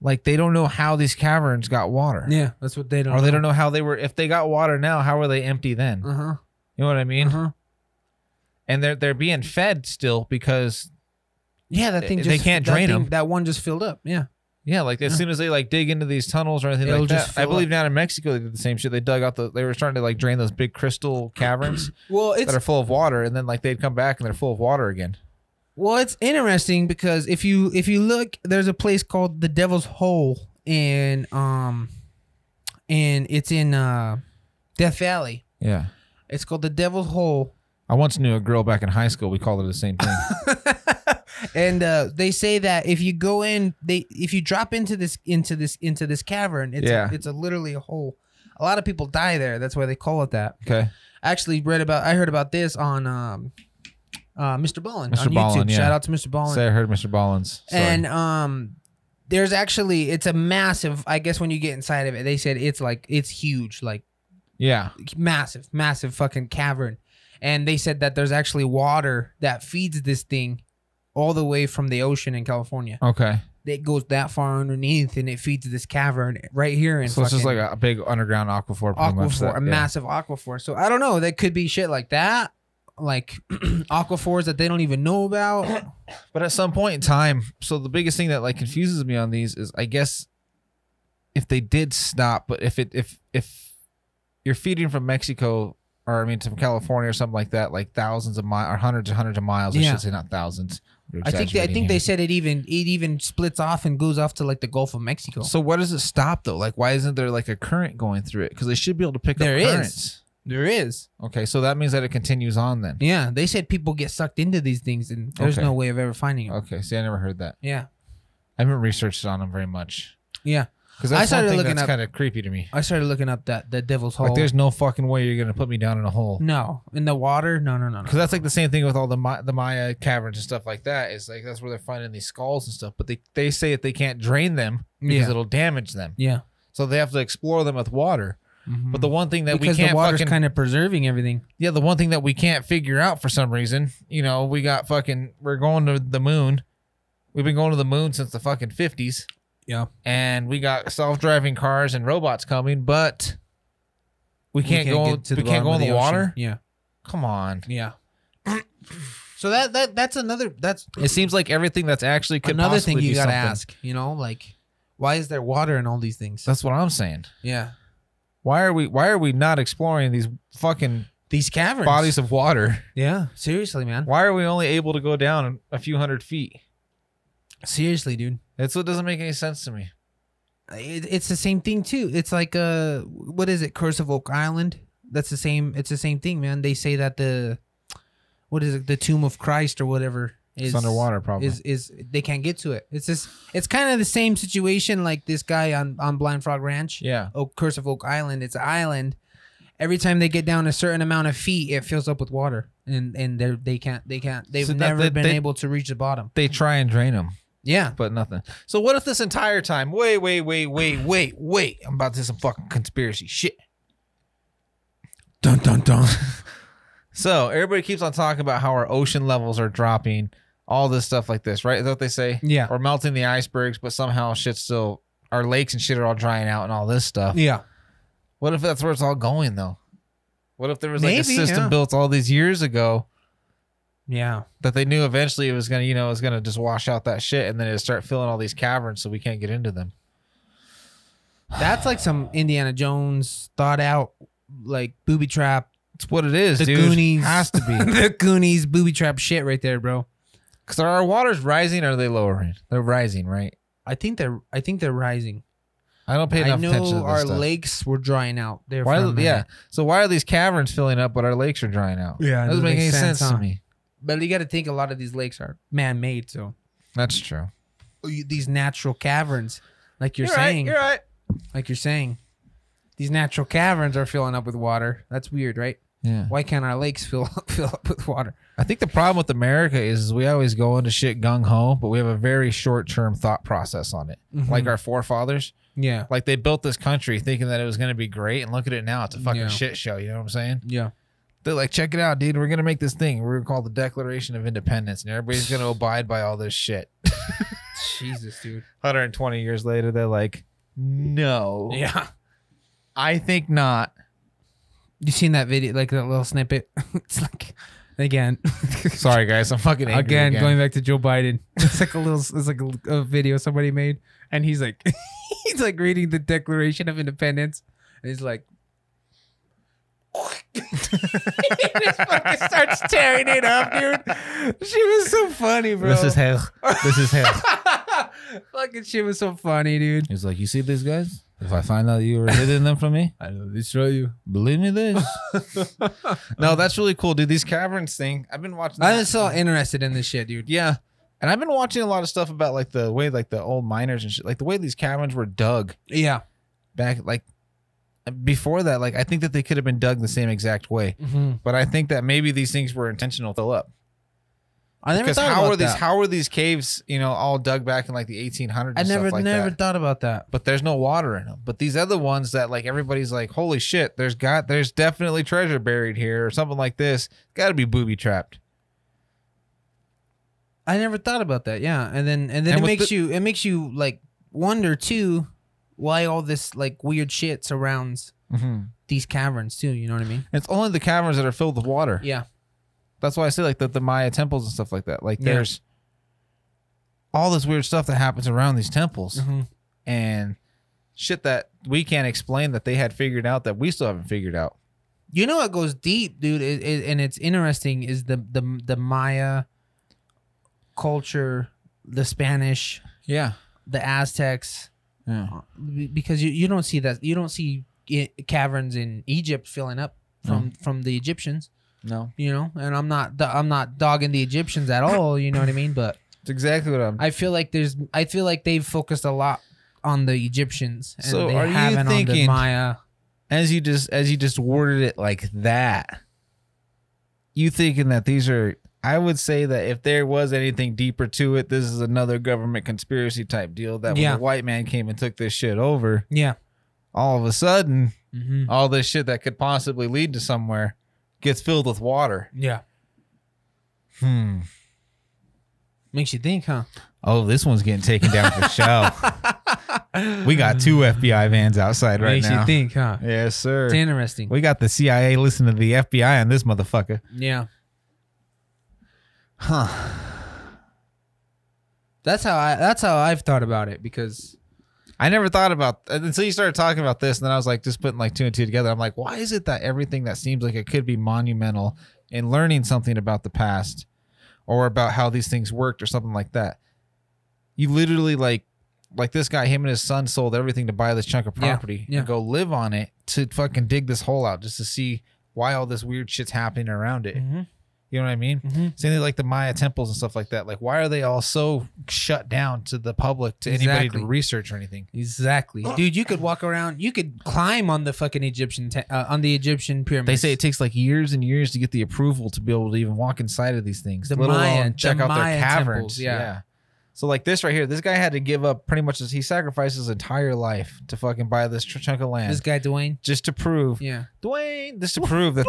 Like they don't know how these caverns got water. Yeah, that's what they don't know. Or they don't know how they were, if they got water now, how were they empty then? You know what I mean? And they're being fed still because that thing they can't drain them. That one just filled up. Yeah, like as soon as they like dig into these tunnels or anything like that. I believe down in Mexico they did the same shit. They dug out they were starting to like drain those big crystal caverns that are full of water, and then like they'd come back and they're full of water again. Well, it's interesting because if you look, there's a place called the Devil's Hole and it's in Death Valley. Yeah. It's called the Devil's Hole. I once knew a girl back in high school. We called her the same thing. And they say that if you go in, if you drop into this cavern, it's literally a hole. A lot of people die there. That's why they call it that. Okay. I heard about this on Mr. Ballin on Ballin, YouTube. Shout out to Mr. Ballin. Say I heard Mr. Ballin's story. And there's actually, it's a massive, I guess when you get inside of it, they said it's huge, like massive fucking cavern. And they said that there's actually water that feeds this thing all the way from the ocean in California. Okay. It goes that far underneath and it feeds this cavern right here. So it's just like a big underground aquifer. Massive aquifer. So I don't know. That could be shit like that. Like aquifers that they don't even know about. But at some point in time, so the biggest thing that like confuses me on these is, I guess, if they did stop, but if you're feeding from Mexico or I mean, from California or something like that, like thousands of miles or hundreds of miles. I should say, not thousands. I think they said it even splits off and goes off to like the Gulf of Mexico. So where does it stop though? Like, why isn't there like a current going through it? Because they should be able to pick up currents. There is. Okay, so that means that it continues on then. Yeah, they said people get sucked into these things, and there's no way of ever finding them. Okay, see, I never heard that. Yeah, I haven't researched on them very much. Yeah, because I started looking that's kind of creepy to me. I started looking up the Devil's Hole. Like, there's no fucking way you're gonna put me down in a hole. No, in the water, no. Because that's like the same thing with all the Maya caverns and stuff like that. It's like that's where they're finding these skulls and stuff. But they say that they can't drain them because it'll damage them. Yeah, so they have to explore them with water. Mm-hmm. But the one thing that because we can't the water's kind of preserving everything. Yeah, the one thing that we can't figure out for some reason, we got we're going to the moon. We've been going to the moon since the fucking 50s. Yeah. And we got self-driving cars and robots coming, but we can't go in the water? Yeah. Come on. Yeah. So that's it seems like everything that's actually could another thing you got to ask, like why is there water in all these things? That's what I'm saying. Yeah. Why are we not exploring these caverns, bodies of water? Yeah, seriously, man. Why are we only able to go down a few hundred feet? Seriously, dude. That's what doesn't make any sense to me. It's the same thing too. It's like what is it? Curse of Oak Island. That's the same. It's the same thing, man. They say that the Tomb of Christ or whatever is it's underwater. Probably is they can't get to it. It's kind of the same situation like this guy on Blind Frog Ranch. Yeah. Curse of Oak Island. It's an island. Every time they get down a certain amount of feet, it fills up with water, and they can't. They've never been able to reach the bottom. They try and drain them. Yeah, but nothing. So what if this entire time? Wait! I'm about to do some fucking conspiracy shit. Dun dun dun. So everybody keeps on talking about how our ocean levels are dropping, all this stuff like this, right? Is that what they say? Yeah. Or melting the icebergs, but somehow shit's still, our lakes and shit are all drying out and all this stuff. Yeah. What if that's where it's all going though? What if there was like a system built all these years ago? Yeah. That they knew eventually it was gonna just wash out that shit, and then it'd start filling all these caverns so we can't get into them. That's like some Indiana Jones thought out like booby trap. It's what it is, the dude. Goonies has to be. The Goonies booby trap shit right there, bro. Because are our waters rising or are they lowering? They're rising, right? I think they're rising. I don't pay enough attention to this our stuff. lakes were drying out. So why are these caverns filling up but our lakes are drying out? Yeah, that doesn't make any sense to me. But you got to think a lot of these lakes are man-made, so that's true. These natural caverns, like you're saying, you're right. Like you're saying, these natural caverns are filling up with water. That's weird, right? Yeah. Why can't our lakes fill up with water? I think the problem with America is we always go into shit gung-ho, but we have a very short-term thought process on it. Mm-hmm. Like our forefathers. Yeah. Like they built this country thinking that it was going to be great, and look at it now. It's a fucking shit show. You know what I'm saying? Yeah. They're like, check it out, dude. We're going to make this thing. We're going to call it the Declaration of Independence, and everybody's going to abide by all this shit. Jesus, dude. 120 years later, they're like, no. Yeah. I think not. You seen that video, like that little snippet? It's like, again. Sorry, guys. I'm fucking angry again. Going back to Joe Biden. It's like a video somebody made, and he's like, he's like reading the Declaration of Independence, and he's like, he just fucking starts tearing it up, dude. She was so funny, bro. This is hell. This is hell. Fucking shit was so funny, dude. He's like, you see these guys? If I find out you were hiding them from me, I will destroy you. Believe me this. No, that's really cool, dude. These caverns thing. I've been watching. I'm so interested in this shit, dude. Yeah. And I've been watching a lot of stuff about like the way like the old miners and shit, like the way these caverns were dug. Yeah. Back like before that, like I think that they could have been dug the same exact way. Mm-hmm. But I think that maybe these things were intentional to fill up. I never thought about that. How were these caves, all dug back in like the 1800s? I never thought about that. But there's no water in them. But these other ones that like everybody's like, holy shit, there's definitely treasure buried here or something like this. Got to be booby trapped. I never thought about that. Yeah, and then it makes you like wonder too why all this like weird shit surrounds these caverns too. You know what I mean? It's only the caverns that are filled with water. Yeah. That's why I say like the Maya temples and stuff like that. Like there's all this weird stuff that happens around these temples and shit that we can't explain that they had figured out that we still haven't figured out. You know what goes deep, dude, and it's interesting is the Maya culture, the Spanish, Yeah. the Aztecs, Yeah. because you don't see that. You don't see caverns in Egypt filling up from the Egyptians. No. You know, and I'm not dogging the Egyptians at all. You know what I mean? But It's exactly what I'm. I feel like they've focused a lot on the Egyptians, and So they are you haven't on the thinking- Maya. As you just worded it like that, you thinking that these are? I would say that if there was anything deeper to it, this is another government conspiracy type deal. That when Yeah. the white man came and took this shit over, Yeah. all of a sudden, Mm-hmm. all this shit that could possibly lead to somewhere gets filled with water. Yeah. Hmm. Makes you think, huh? Oh, this one's getting taken down for show. We got 2 FBI vans outside right Makes now. you think, huh? Yes, sir. It's interesting. We got the CIA listening to the FBI on this motherfucker. Yeah. Huh. That's how I've thought about it, because I never thought about until you started talking about this, and then I was like just putting like 2 and 2 together. I'm like, why is it that everything that seems like it could be monumental in learning something about the past or about how these things worked or something like that, you literally like this guy, him and his son sold everything to buy this chunk of property and go live on it to fucking dig this hole out just to see why all this weird shit's happening around it. Mm-hmm. You know what I mean? Mm-hmm. Same thing like the Maya temples and stuff like that. Like, why are they all so shut down to the public, to anybody to research or anything? Exactly, dude. You could walk around. You could climb on the fucking Egyptian on the Egyptian pyramids. They say it takes like years and years to get the approval to be able to even walk inside of these things. The let Maya- alone check the out Maya their caverns. temples, yeah. So like this right here, this guy had to give up pretty much. He sacrificed his entire life to fucking buy this chunk of land. This guy Dwayne. Just to prove, Yeah. just to prove that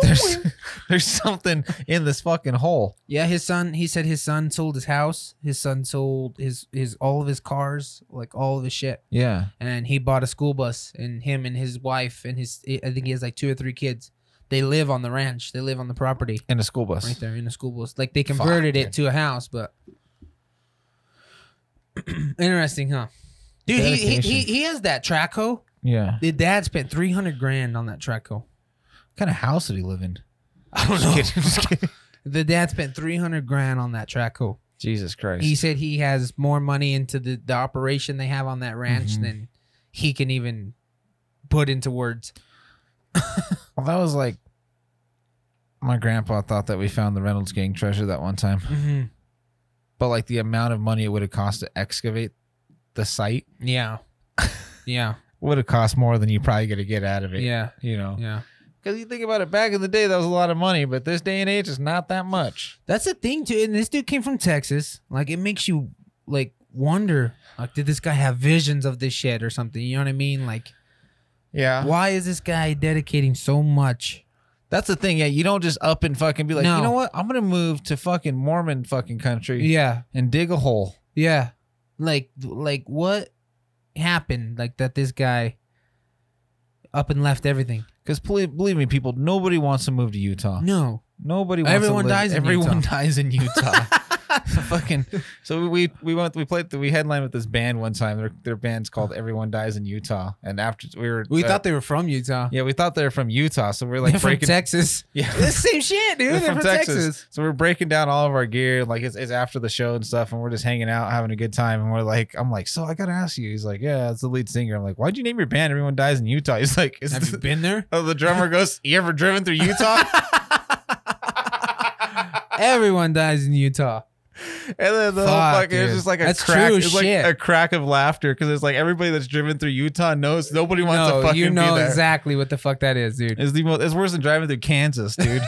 there's something in this fucking hole. Yeah, his son. He said his son sold his house. His son sold his all of his cars, like all of his shit. Yeah. And he bought a school bus. And him and his wife and I think he has like 2 or 3 kids. They live on the ranch. They live on the property In a school bus. right there in a school bus. Like they converted it to a house, but interesting, huh? Dude, he has that track hoe. Yeah. The dad spent $300,000 on that track hoe. What kind of house did he live in? I don't know. Just kidding. The dad spent $300,000 on that track hoe. Jesus Christ. He said he has more money into the operation they have on that ranch than he can even put into words. Well, that was like my grandpa thought that we found the Reynolds gang treasure that one time. Mm-hmm. But like the amount of money it would have cost to excavate the site Yeah. Yeah. would have cost more than you probably going to get out of it. Yeah. You know? Yeah. Because you think about it, back in the day, that was a lot of money. But this day and age, it's not that much. That's the thing, too. And this dude came from Texas. Like, it makes you, like, wonder, like, did this guy have visions of this shit or something? You know what I mean? Like, Yeah. why is this guy dedicating so much? That's the thing. Yeah. You don't just up and fucking be like, No. you know what? I'm going to move to fucking Mormon fucking country Yeah. and dig a hole. Yeah. Like what happened? Like that this guy up and left everything. Because believe me, people, nobody wants to move to Utah. No. Nobody wants Everyone to live. dies in Everyone Utah. dies in Utah. So we headlined with this band one time. Their band's called Everyone Dies in Utah. And after we thought they were from Utah. yeah, we thought they were from Utah. So we're like They're from breaking Texas. Yeah. It's the same shit, dude. They're from Texas. So we're breaking down all of our gear. Like it's after the show and stuff, and we're just hanging out, having a good time. And I'm like, so I gotta ask you. He's like, yeah, it's the lead singer. I'm like, why'd you name your band Everyone Dies in Utah? He's like, Have you been there? Oh, the drummer goes, you ever driven through Utah? Everyone dies in Utah. And then the whole fucking, it's just like a That's crack. true It's like shit. a crack of laughter because it's like everybody that's driven through Utah knows nobody wants to No, fucking you know be there. exactly what the fuck that is, dude. It's worse than driving through Kansas, dude.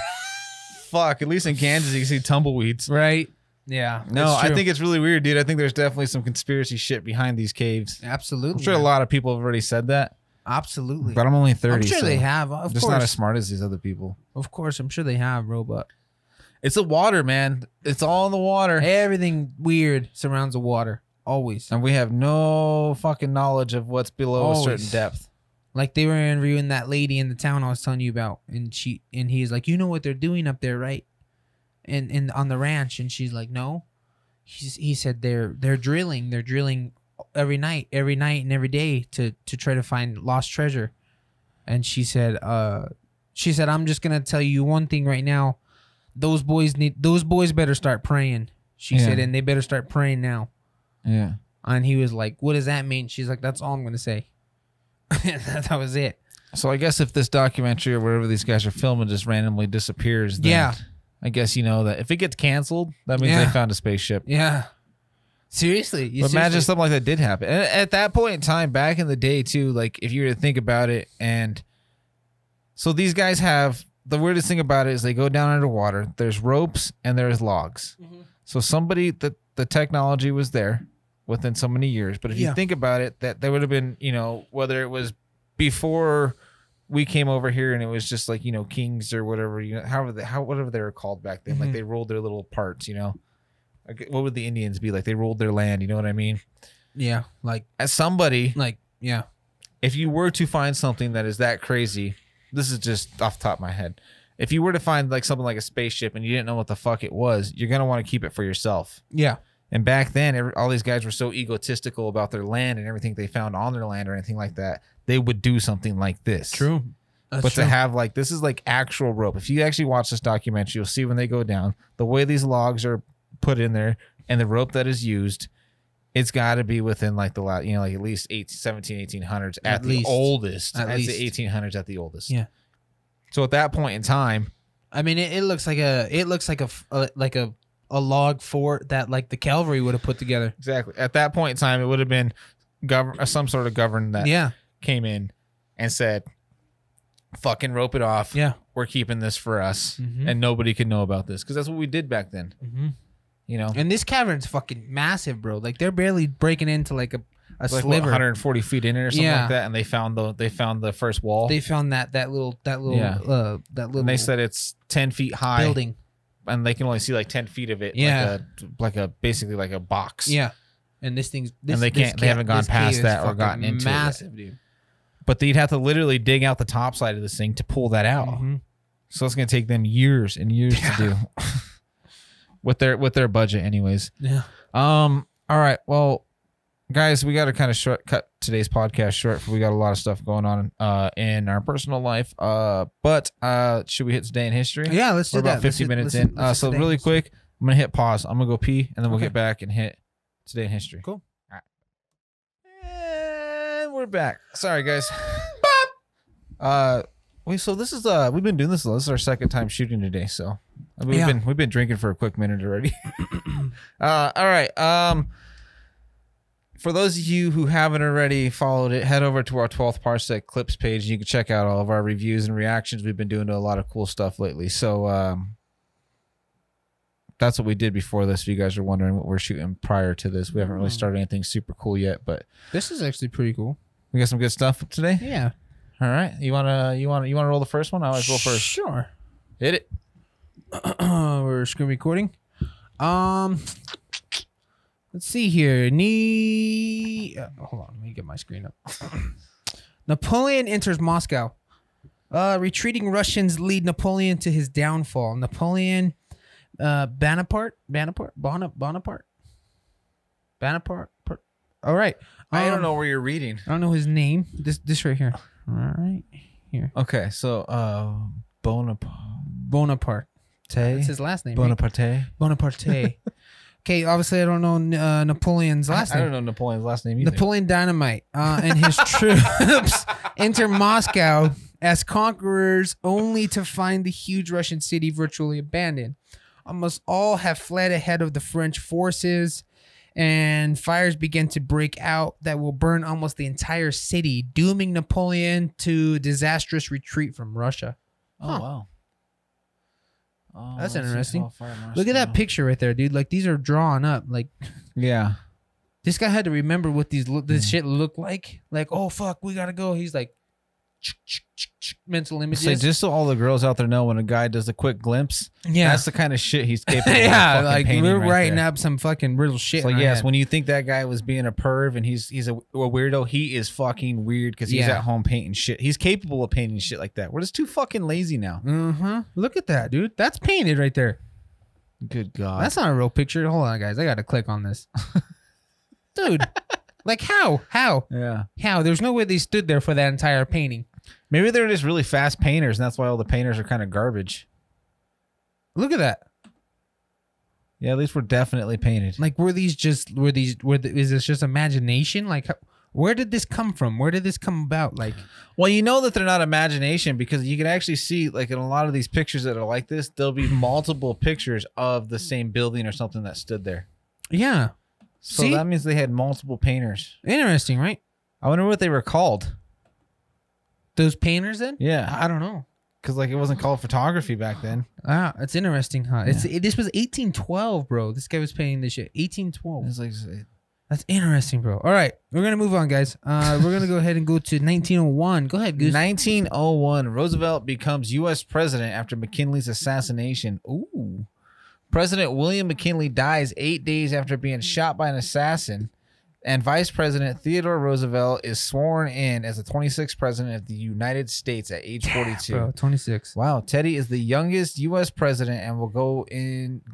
Fuck. At least in Kansas you can see tumbleweeds. Right? Yeah. No, it's I true. think it's really weird, dude. I think there's definitely some conspiracy shit behind these caves. Absolutely. I'm sure a lot of people have already said that, Absolutely. but I'm only 30. I'm sure so they have. Of I'm just course. not as smart as these other people. Of course, I'm sure they have, bro, but It's the water, man. It's all in the water. everything weird surrounds the water. Always. And we have no fucking knowledge of what's below a Always. certain depth. Like they were interviewing that lady in the town I was telling you about, and he's like, you know what they're doing up there, right? And on the ranch, and she's like, no. He said they're drilling. They're drilling every night and every day to try to find lost treasure. And she said She said, I'm just gonna tell you one thing right now. Those boys better start praying. She said, and they better start praying now. Yeah. And he was like, what does that mean? She's like, that's all I'm gonna say. That was it. So I guess if this documentary or whatever these guys are filming just randomly disappears, then I guess you know that if it gets canceled, that means they found a spaceship. Yeah. Seriously. But imagine something like that did happen. And at that point in time, back in the day too, like if you were to think about it, and so these guys have, the weirdest thing about it is they go down underwater. There's ropes and there's logs. Mm-hmm. So somebody, the technology was there within so many years. But if you think about it, that there would have been, you know, whether it was before we came over here and it was just like, you know, kings or whatever, you know, whatever they were called back then. Mm-hmm. Like they ruled their little parts, you know. Like, what would the Indians be like? They ruled their land, you know what I mean? Yeah. Like as somebody, like, yeah. If you were to find something that is that crazy, this is just off the top of my head. If you were to find like something like a spaceship and you didn't know what the fuck it was, you're going to want to keep it for yourself. Yeah. And back then, all these guys were so egotistical about their land and everything they found on their land or anything like that. They would do something like this. True. But to have like, this is like actual rope. If you actually watch this documentary, you'll see when they go down, the way these logs are put in there and the rope that is used, it's got to be within like the, you know, like at least 1800s at the oldest. I'd say 1800s at the oldest. Yeah. So at that point in time, I mean, it looks like a log fort that like the cavalry would have put together. Exactly. At that point in time, it would have been some sort of government that came in and said, fucking rope it off. Yeah. We're keeping this for us. Mm-hmm. And nobody can know about this because that's what we did back then. Mm-hmm. You know, and this cavern's fucking massive, bro. Like they're barely breaking into like a sliver, what, 140 feet in it or something like that. And they found the first wall. They found that little. And they said it's 10 feet high building, and they can only see like 10 feet of it. Yeah, like a basically like a box. Yeah, and they haven't gone past that or gotten into massive, dude. But they'd have to literally dig out the top side of this thing to pull that out. Mm-hmm. So it's gonna take them years and years to do. With their budget anyways. Yeah. All right. Well, guys, we got to kind of cut today's podcast short. We got a lot of stuff going on in our personal life. But should we hit Today in History? Yeah, let's do that. We're about 50 minutes in. So really quick, I'm going to hit pause. I'm going to go pee, and then we'll get back and hit Today in History. Cool. All right. And we're back. Sorry, guys. So this is we've been doing this. This is our second time shooting today. So we've been drinking for a quick minute already. All right. For those of you who haven't already followed it, head over to our 12th Parsec clips page. You can check out all of our reviews and reactions. We've been doing a lot of cool stuff lately. So that's what we did before this. If you guys are wondering what we're shooting prior to this, we haven't really started anything super cool yet, but this is actually pretty cool. We got some good stuff today. Yeah. All right. You wanna roll the first one? I always roll first. Sure. Hit it. We're screen recording. Let's see here. Hold on. Let me get my screen up. Napoleon enters Moscow. Retreating Russians lead Napoleon to his downfall. Napoleon Bonaparte. All right. I don't know where you're reading. I don't know his name. This right here. All right. Here. Okay. So Bonaparte. That's his last name. Bonaparte. Okay, obviously I don't know Napoleon's last name. I don't know Napoleon's last name either. Napoleon Dynamite and his troops enter Moscow as conquerors only to find the huge Russian city virtually abandoned. Almost all have fled ahead of the French forces, and fires begin to break out that will burn almost the entire city, dooming Napoleon to disastrous retreat from Russia. Oh, wow. Oh, that's interesting. Look at that picture right there, dude. Like, these are drawn up. Like, yeah. This guy had to remember what this shit looked like. Like, oh, fuck, we gotta go. He's like, mental images. So just so all the girls out there know, when a guy does a quick glimpse, that's the kind of shit he's capable of. Yeah, like we're writing up some fucking real shit. So yes, when you think that guy was being a perv and he's a weirdo, he is fucking weird because he's at home painting shit. He's capable of painting shit like that. We're just too fucking lazy now. Mm-hmm. Look at that, dude. That's painted right there. Good God. That's not a real picture. Hold on, guys. I gotta click on this. Dude. Like how? Yeah. How? There's no way they stood there for that entire painting. Maybe they're just really fast painters, and that's why all the painters are kind of garbage. Look at that. Yeah, these were definitely painted. Like, is this just imagination? Like, where did this come from? Where did this come about? Like, well, you know that they're not imagination because you can actually see, like, in a lot of these pictures that are like this, there'll be multiple pictures of the same building or something that stood there. Yeah. So See? that means they had multiple painters. Interesting, right? I wonder what they were called. Those painters then? Yeah. I don't know. Because, like, it wasn't called photography back then. Ah, that's interesting, huh? Yeah. This was 1812, bro. This guy was painting this shit. 1812. It's like, That's interesting, bro. All right, we're gonna move on, guys. We're gonna go ahead and go to 1901. Go ahead, Goose. 1901, Roosevelt becomes U.S. president after McKinley's assassination. Ooh. President William McKinley dies 8 days after being shot by an assassin. And Vice President Theodore Roosevelt is sworn in as the 26th president of the United States at age 42. Bro, 26. Wow, Teddy is the youngest U.S. president and will go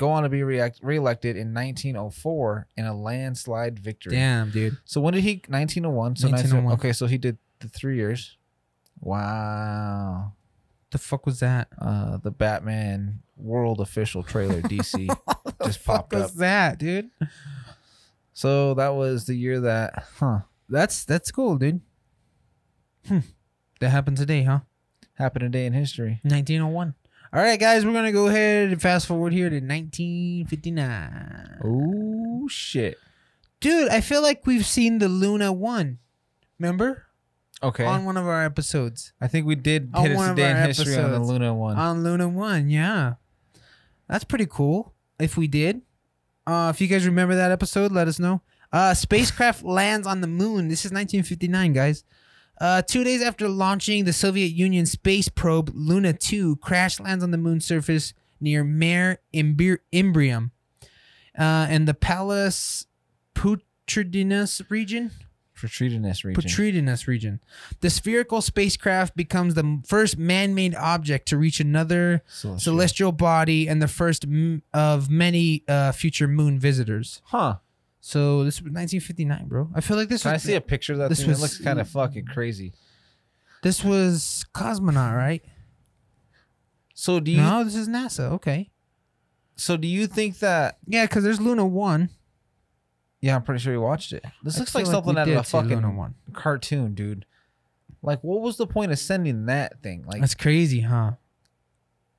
on to be reelected in 1904 in a landslide victory. Damn, dude. So when did he? 1901. So 1901. Okay, so he did the 3 years. Wow. The fuck was that? The Batman World Official trailer DC just popped What up. was that, dude? So that was the year that, That's cool, dude. That happened today, huh? happened today in history. 1901. All right, guys, we're gonna go ahead and fast forward here to 1959. Oh shit. Dude, I feel like we've seen the Luna 1. Remember? Okay. On one of our episodes. I think we did On hit it one of today in our history on the episodes. Luna one. On Luna 1, yeah. That's pretty cool if we did. If you guys remember that episode, let us know. Spacecraft lands on the moon. This is 1959, guys. 2 days after launching, the Soviet Union space probe Luna 2 crash lands on the moon surface near Mare Imbrium and the Pallas Putridinus region. Putridinus region. The spherical spacecraft becomes the first man-made object to reach another celestial body and the first of many future moon visitors. Huh. So this was 1959, bro. I feel like this Can was... I see a picture of that this thing? was- It looks kind of fucking crazy. This was cosmonaut, right? So do you No, this is NASA. Okay. think that Yeah, because there's Luna 1. Yeah, I'm pretty sure you watched it. This I looks feel like like something we out of did a see Luna fucking 1. cartoon, dude. Like, what was the point of sending that thing? Like, That's crazy, huh?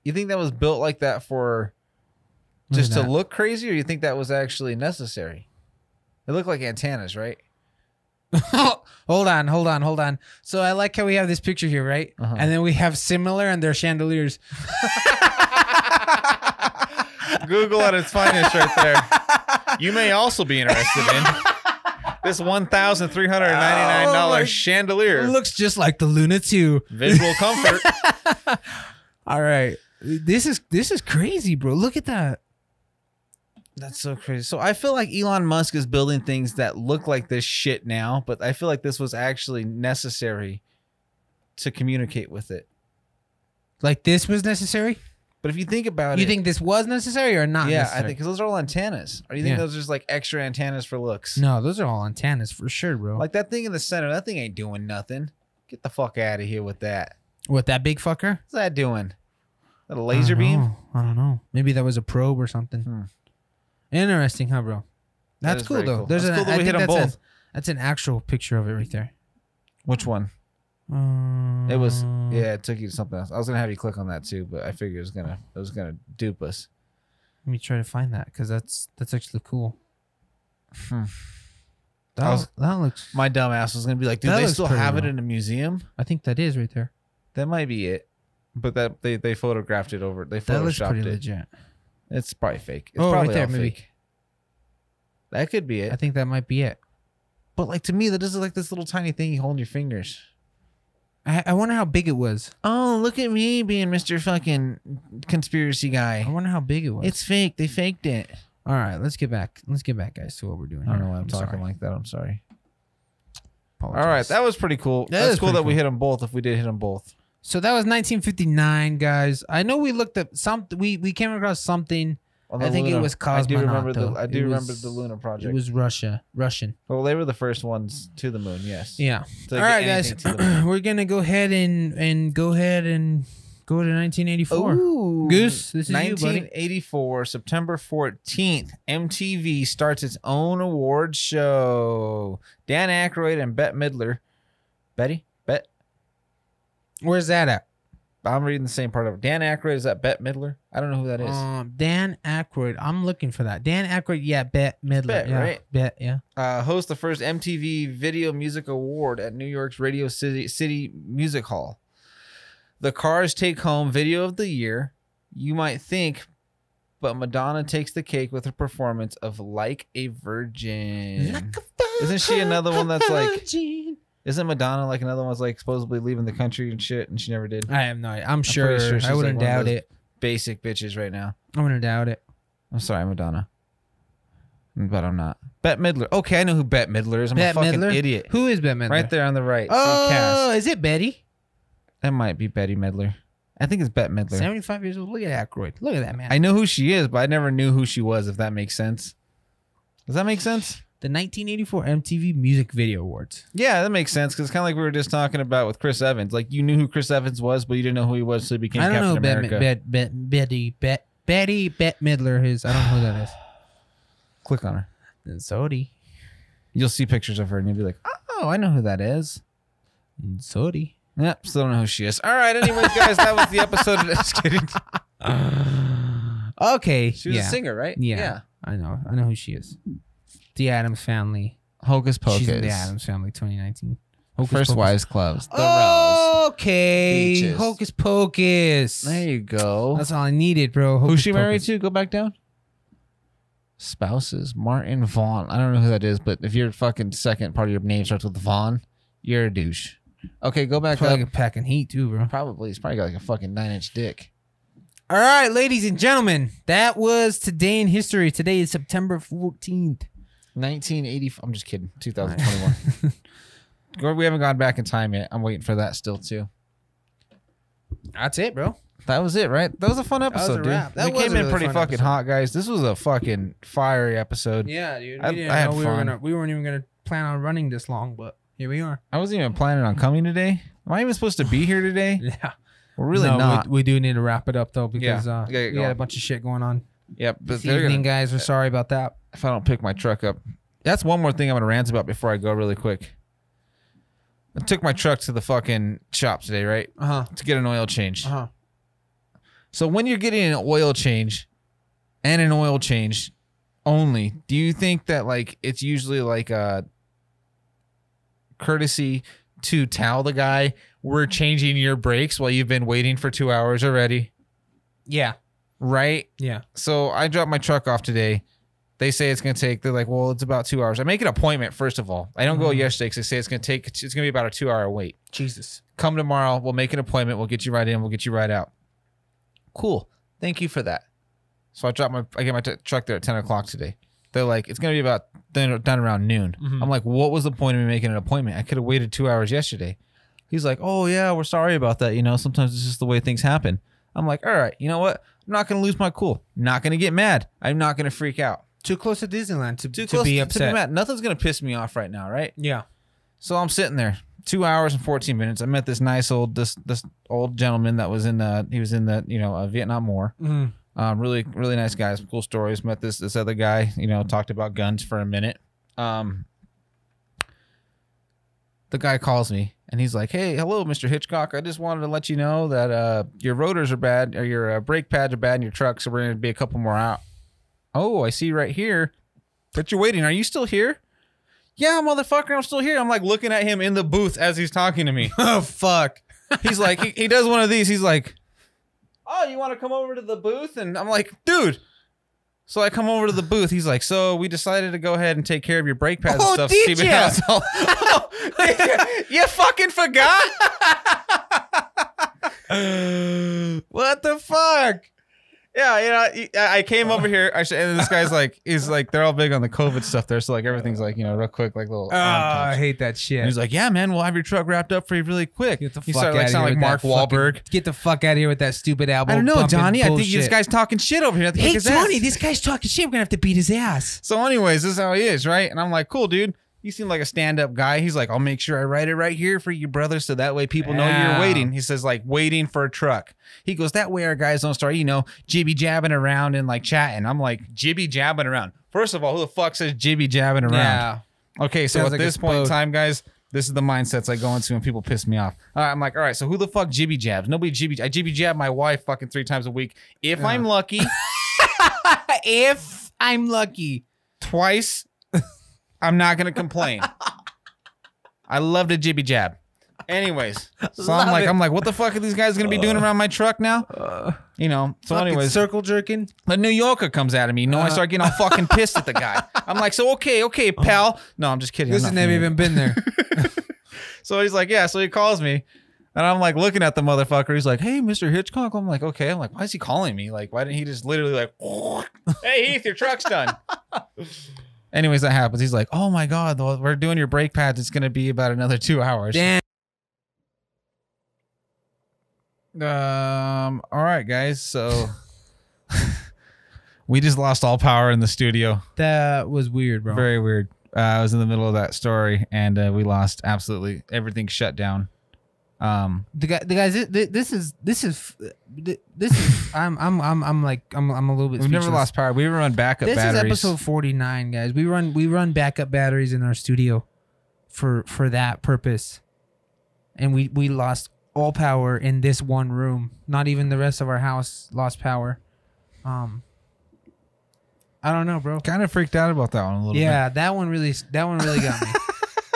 you think that was built like that for Look just at to that. look crazy, or you think that was actually necessary? It looked like antennas, right? Hold on. So I like how we have this picture here, right? Uh-huh. And then we have similar and they're chandeliers. Google at its finest right there. You may also be interested in this $1,399 Oh, chandelier. It looks just like the Luna 2. Visual comfort. All right. This is crazy, bro. Look at that. That's so crazy. So I feel like Elon Musk is building things that look like this shit now, but I feel like this was actually necessary to communicate with it. Like this was necessary? But if you think about it, You think this was necessary or not yeah, I necessary? think because those are all antennas. Or do you think Yeah. those are just like extra antennas for looks? No, those are all antennas for sure, bro. Like that thing in the center, that thing ain't doing nothing. Get the fuck out of here with that. What, that big fucker? What's that doing? Is that a laser beam? I don't know. Maybe that was a probe or something. Interesting, huh, bro? That's is cool, very though. cool. There's That's an, cool that I we think hit 'em that's both. that's an actual picture of it right there. Which one? It was it took you to something else. I was gonna have you click on that too, but I figured it was gonna dupe us. Let me try to find that because that's actually cool. That looks. My dumb ass was gonna be like, dude, That they looks still pretty have it real. in a museum? I think that is right there. That might be it. But that they photographed it over. They That looks photoshopped pretty it. legit. It's probably fake. It's Oh, right probably there, all maybe. fake. That could be it. I think that might be it. But like to me, that is like this little tiny thing you hold in your fingers. I wonder how big it was. Oh, look at me being Mr. fucking conspiracy I guy. wonder how big it was. It's fake. They faked it. All right. Let's get back. Let's get back, guys, to what we're doing. I don't know here. why I'm talking sorry. like that. I'm sorry. Apologize. All right, that was pretty cool. That That's is cool pretty that we cool. hit them both. If we did hit them both. So that was 1959, guys. I know we looked at we came across something On the I think it Luna. was I do remember Cosmonaut, I do though. remember the Luna project. It was Russian. Well, they were the first ones to the moon. Yes. Yeah. To All get right, guys. anything to the moon. We're gonna go ahead and go to 1984. Ooh, Goose, this is you, buddy. 1984, September 14th. MTV starts its own award show. Dan Aykroyd and Bette Midler. Bette? Where's that at? I'm reading the same part of it. Dan Aykroyd, is that Bette Midler? I don't know who that is. Dan Aykroyd. I'm looking for that. Dan Aykroyd. Yeah, Bette Midler. Bette, yeah, right? Bette. Yeah. Host the first MTV Video Music Award at New York's Radio City Music Hall. The Cars take home Video of the Year. You might think, but Madonna takes the cake with her performance of Like a Virgin. Isn't she another one that's like... Isn't Madonna like another one that's like supposedly leaving the country and shit, and she never did? I have no idea. I'm sure. pretty sure she's I wouldn't like one of doubt those it. Basic bitches right now. I wouldn't doubt it. I'm sorry, Madonna. But I'm not. Bette Midler. Okay, I know who Bette Midler is. I'm a fucking idiot. Who is Bette Midler? Right there on the right. Oh, is it Betty? That might be Betty Midler. I think it's Bette Midler. 75 years old. Look at Aykroyd. Look at that man. I know who she is, but I never knew who she was, if that makes sense. Does that make sense? The 1984 MTV Music Video Awards. Yeah, that makes sense, because it's kind of like we were just talking about with Chris Evans. Like, you knew who Chris Evans was, but you didn't know who he was, so he became Captain America. Betty Midler is. I don't know who that is. Click on her. And Sodi. You'll see pictures of her, and you'll be like, oh, I know who that is. And Sodi. Yep, still don't know who she is. All right, anyways, guys, that was the episode. Just kidding. Okay. She was a singer, right? Yeah. I know who she is. The Addams Family. Hocus Pocus. She's in The Addams Family 2019. Hocus First Pocus. Wives Clubs. The Rose. Okay. Beaches. Hocus Pocus. There you go. That's all I needed, bro. Who's Hocus she married Pocus. to? Go back down. Spouses. Martin Vaughn. I don't know who that is, but if your fucking second part of your name starts with Vaughn, you're a douche. Okay, go back Probably up. like a packing heat too, bro. Probably. He's probably got like a fucking 9-inch dick. All right, ladies and gentlemen, that was Today in History. Today is September 14th. 1980. I'm just kidding. 2021. We haven't gone back in time yet. I'm waiting for that still too. That's it, bro. That was it, right? That was a fun episode, dude. wrap. That We was came a in really pretty fun fucking episode. hot, guys. This was a fucking fiery episode. Yeah, dude. I had fun. We weren't even gonna plan on running this long, but here we are. I wasn't even planning on coming today. Am I even supposed to be here today? Yeah. We're really No, not. We do need to wrap it up though because Yeah, we had a bunch of shit going on Yep. But this they're evening, gonna, guys. We're sorry about that. if I don't pick my truck up. That's one more thing I'm gonna rant about before I go really quick. I took my truck to the fucking shop today, right? To get an oil change. So when you're getting an oil change and an oil change only, do you think that like it's usually like a courtesy to tell the guy we're changing your brakes while you've been waiting for 2 hours already? Yeah. Right? Yeah. So I dropped my truck off today. They say it's going to take, they're like, well, it's about 2 hours. I make an appointment, first of all. I don't go yesterday because they say it's going to be about a 2 hour wait. Jesus. Come tomorrow. We'll make an appointment. We'll get you right in. We'll get you right out. Cool. Thank you for that. So I get my truck there at 10 o'clock today. They're like, it's going to be about done around noon. I'm like, what was the point of me making an appointment? I could have waited 2 hours yesterday. He's like, oh yeah, we're sorry about that. You know, sometimes it's just the way things happen. I'm like, all right, you know what? I'm not going to lose my cool. I'm not going to get mad. I'm not going to freak out. Too close to Disneyland to Too close be to upset. be mad. Nothing's going to piss me off right now, right? Yeah. So I'm sitting there, 2 hours and 14 minutes. I met this nice old old gentleman that was in the Vietnam War. Really really nice guy. Some cool stories. Met this other guy. Talked about guns for a minute. The guy calls me and he's like, "Hey, hello, Mr. Hitchcock. I just wanted to let you know that your rotors are bad, or your brake pads are bad in your truck. So we're going to be a couple more out." "Oh, I see right here that you're waiting. Are you still here?" "Yeah, motherfucker, I'm still here." I'm like looking at him in the booth as he's talking to me. Oh, fuck. He's like, he does one of these. He's like, "Oh, you want to come over to the booth?" And I'm like, "Dude." So I come over to the booth. He's like, "So we decided to go ahead and take care of your brake pads and stuff." Did ya? You fucking forgot? What the fuck? Yeah, I came over here. And this guy's like, they're all big on the COVID stuff there. So like everything's like, real quick, like little. I hate that shit. And he's like, yeah, man, we'll have your truck wrapped up for you really quick. Get the he fuck started like out sounding of like here Mark with that Wahlberg. Get the fuck out of here with that stupid album. I don't know, Donnie. I think this guy's talking shit over here. Hey, Donnie, this guy's talking shit. We're gonna have to beat his ass. So, anyways, this is how he is, right? And I'm like, cool, dude. You seem like a stand-up guy. He's like, I'll make sure I write it right here for you, brother, so that way people know you're waiting. He says, like, waiting for a truck. He goes, that way our guys don't start, jibby-jabbing around and, like, chatting. I'm like, jibby-jabbing around? First of all, who the fuck says jibby-jabbing around? Yeah. Okay, so at this point in time, guys, this is the mindsets I go into when people piss me off. I'm like, all right, so who the fuck jibby-jabs? Nobody I jibby-jab my wife fucking 3 times a week. If I'm lucky. If I'm lucky. Twice. I'm not gonna complain. I love to jibby jab. Anyways, so I'm like, what the fuck are these guys gonna be doing around my truck now? So anyways, circle jerking. The New Yorker comes out of me. I start getting all fucking pissed at the guy. I'm like, so okay, pal. No, I'm just kidding. This has never even been there. So he's like, yeah. So he calls me, and I'm like looking at the motherfucker. He's like, hey, Mr. Hitchcock. I'm like, okay. I'm like, why is he calling me? Like, why didn't he just literally like, hey Heath, your truck's done. Anyways, that happens. He's like, oh my God, we're doing your brake pads. It's going to be about another 2 hours. Damn. All right, guys. So we just lost all power in the studio. That was weird, bro. Very weird. I was in the middle of that story and we lost absolutely everything shut down. The guys, this is I'm a little bit. We've never lost power. We run backup batteries. This is episode 49, guys. We run backup batteries in our studio for that purpose, and we lost all power in this one room. Not even the rest of our house lost power. I don't know, bro. Kind of freaked out about that one a little bit. Yeah, that one really got me.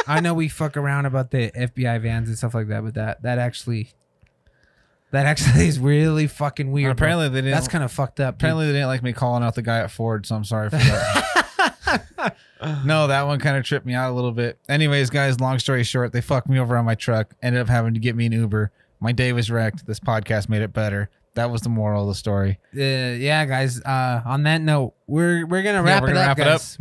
I know we fuck around about the FBI vans and stuff like that, but that actually is really fucking weird. Apparently they didn't. That's kind of fucked up. Apparently they didn't like me calling out the guy at Ford, so I'm sorry for that. No, that one kind of tripped me out a little bit. Anyways, guys, long story short, they fucked me over on my truck. Ended up having to get me an Uber. My day was wrecked. This podcast made it better. That was the moral of the story. Yeah, guys. On that note, we're gonna wrap it up, guys.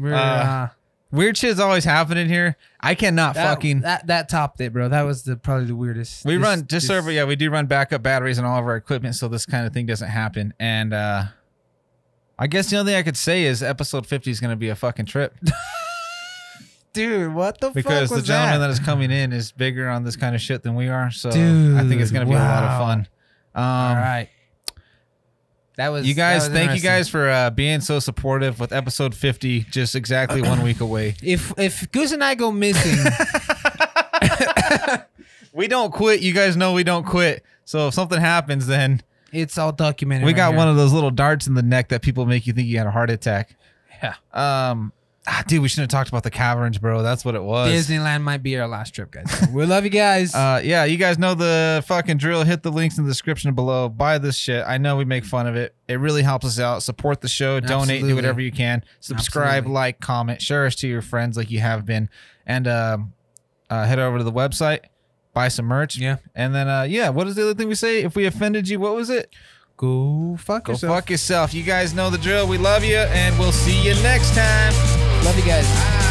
Weird shit's always happening here. I cannot that topped it, bro. That was probably the weirdest. We do run backup batteries on all of our equipment, so this kind of thing doesn't happen. And I guess the only thing I could say is episode 50 is going to be a fucking trip. Dude, what the fuck was that? Because the gentleman that is coming in is bigger on this kind of shit than we are, so I think it's going to be a lot of fun. All right. You guys, thank you guys for being so supportive with episode 50, just exactly 1 week away. If Goose and I go missing, we don't quit. You guys know we don't quit. So if something happens, then it's all documented. We got one of those little darts in the neck that people make you think you had a heart attack. Yeah. Dude, we shouldn't have talked about the caverns, bro. That's what it was. Disneyland might be our last trip, guys. We love you guys. Yeah, you guys know the fucking drill. Hit the links in the description below. Buy this shit. I know we make fun of it. It really helps us out. Support the show. Donate. Do whatever you can. Subscribe, like, comment, share us to your friends like you have been. And head over to the website. Buy some merch. Yeah. And then, what is the other thing we say? If we offended you, what was it? Go fuck yourself. You guys know the drill. We love you, and we'll see you next time. Love you guys. Bye.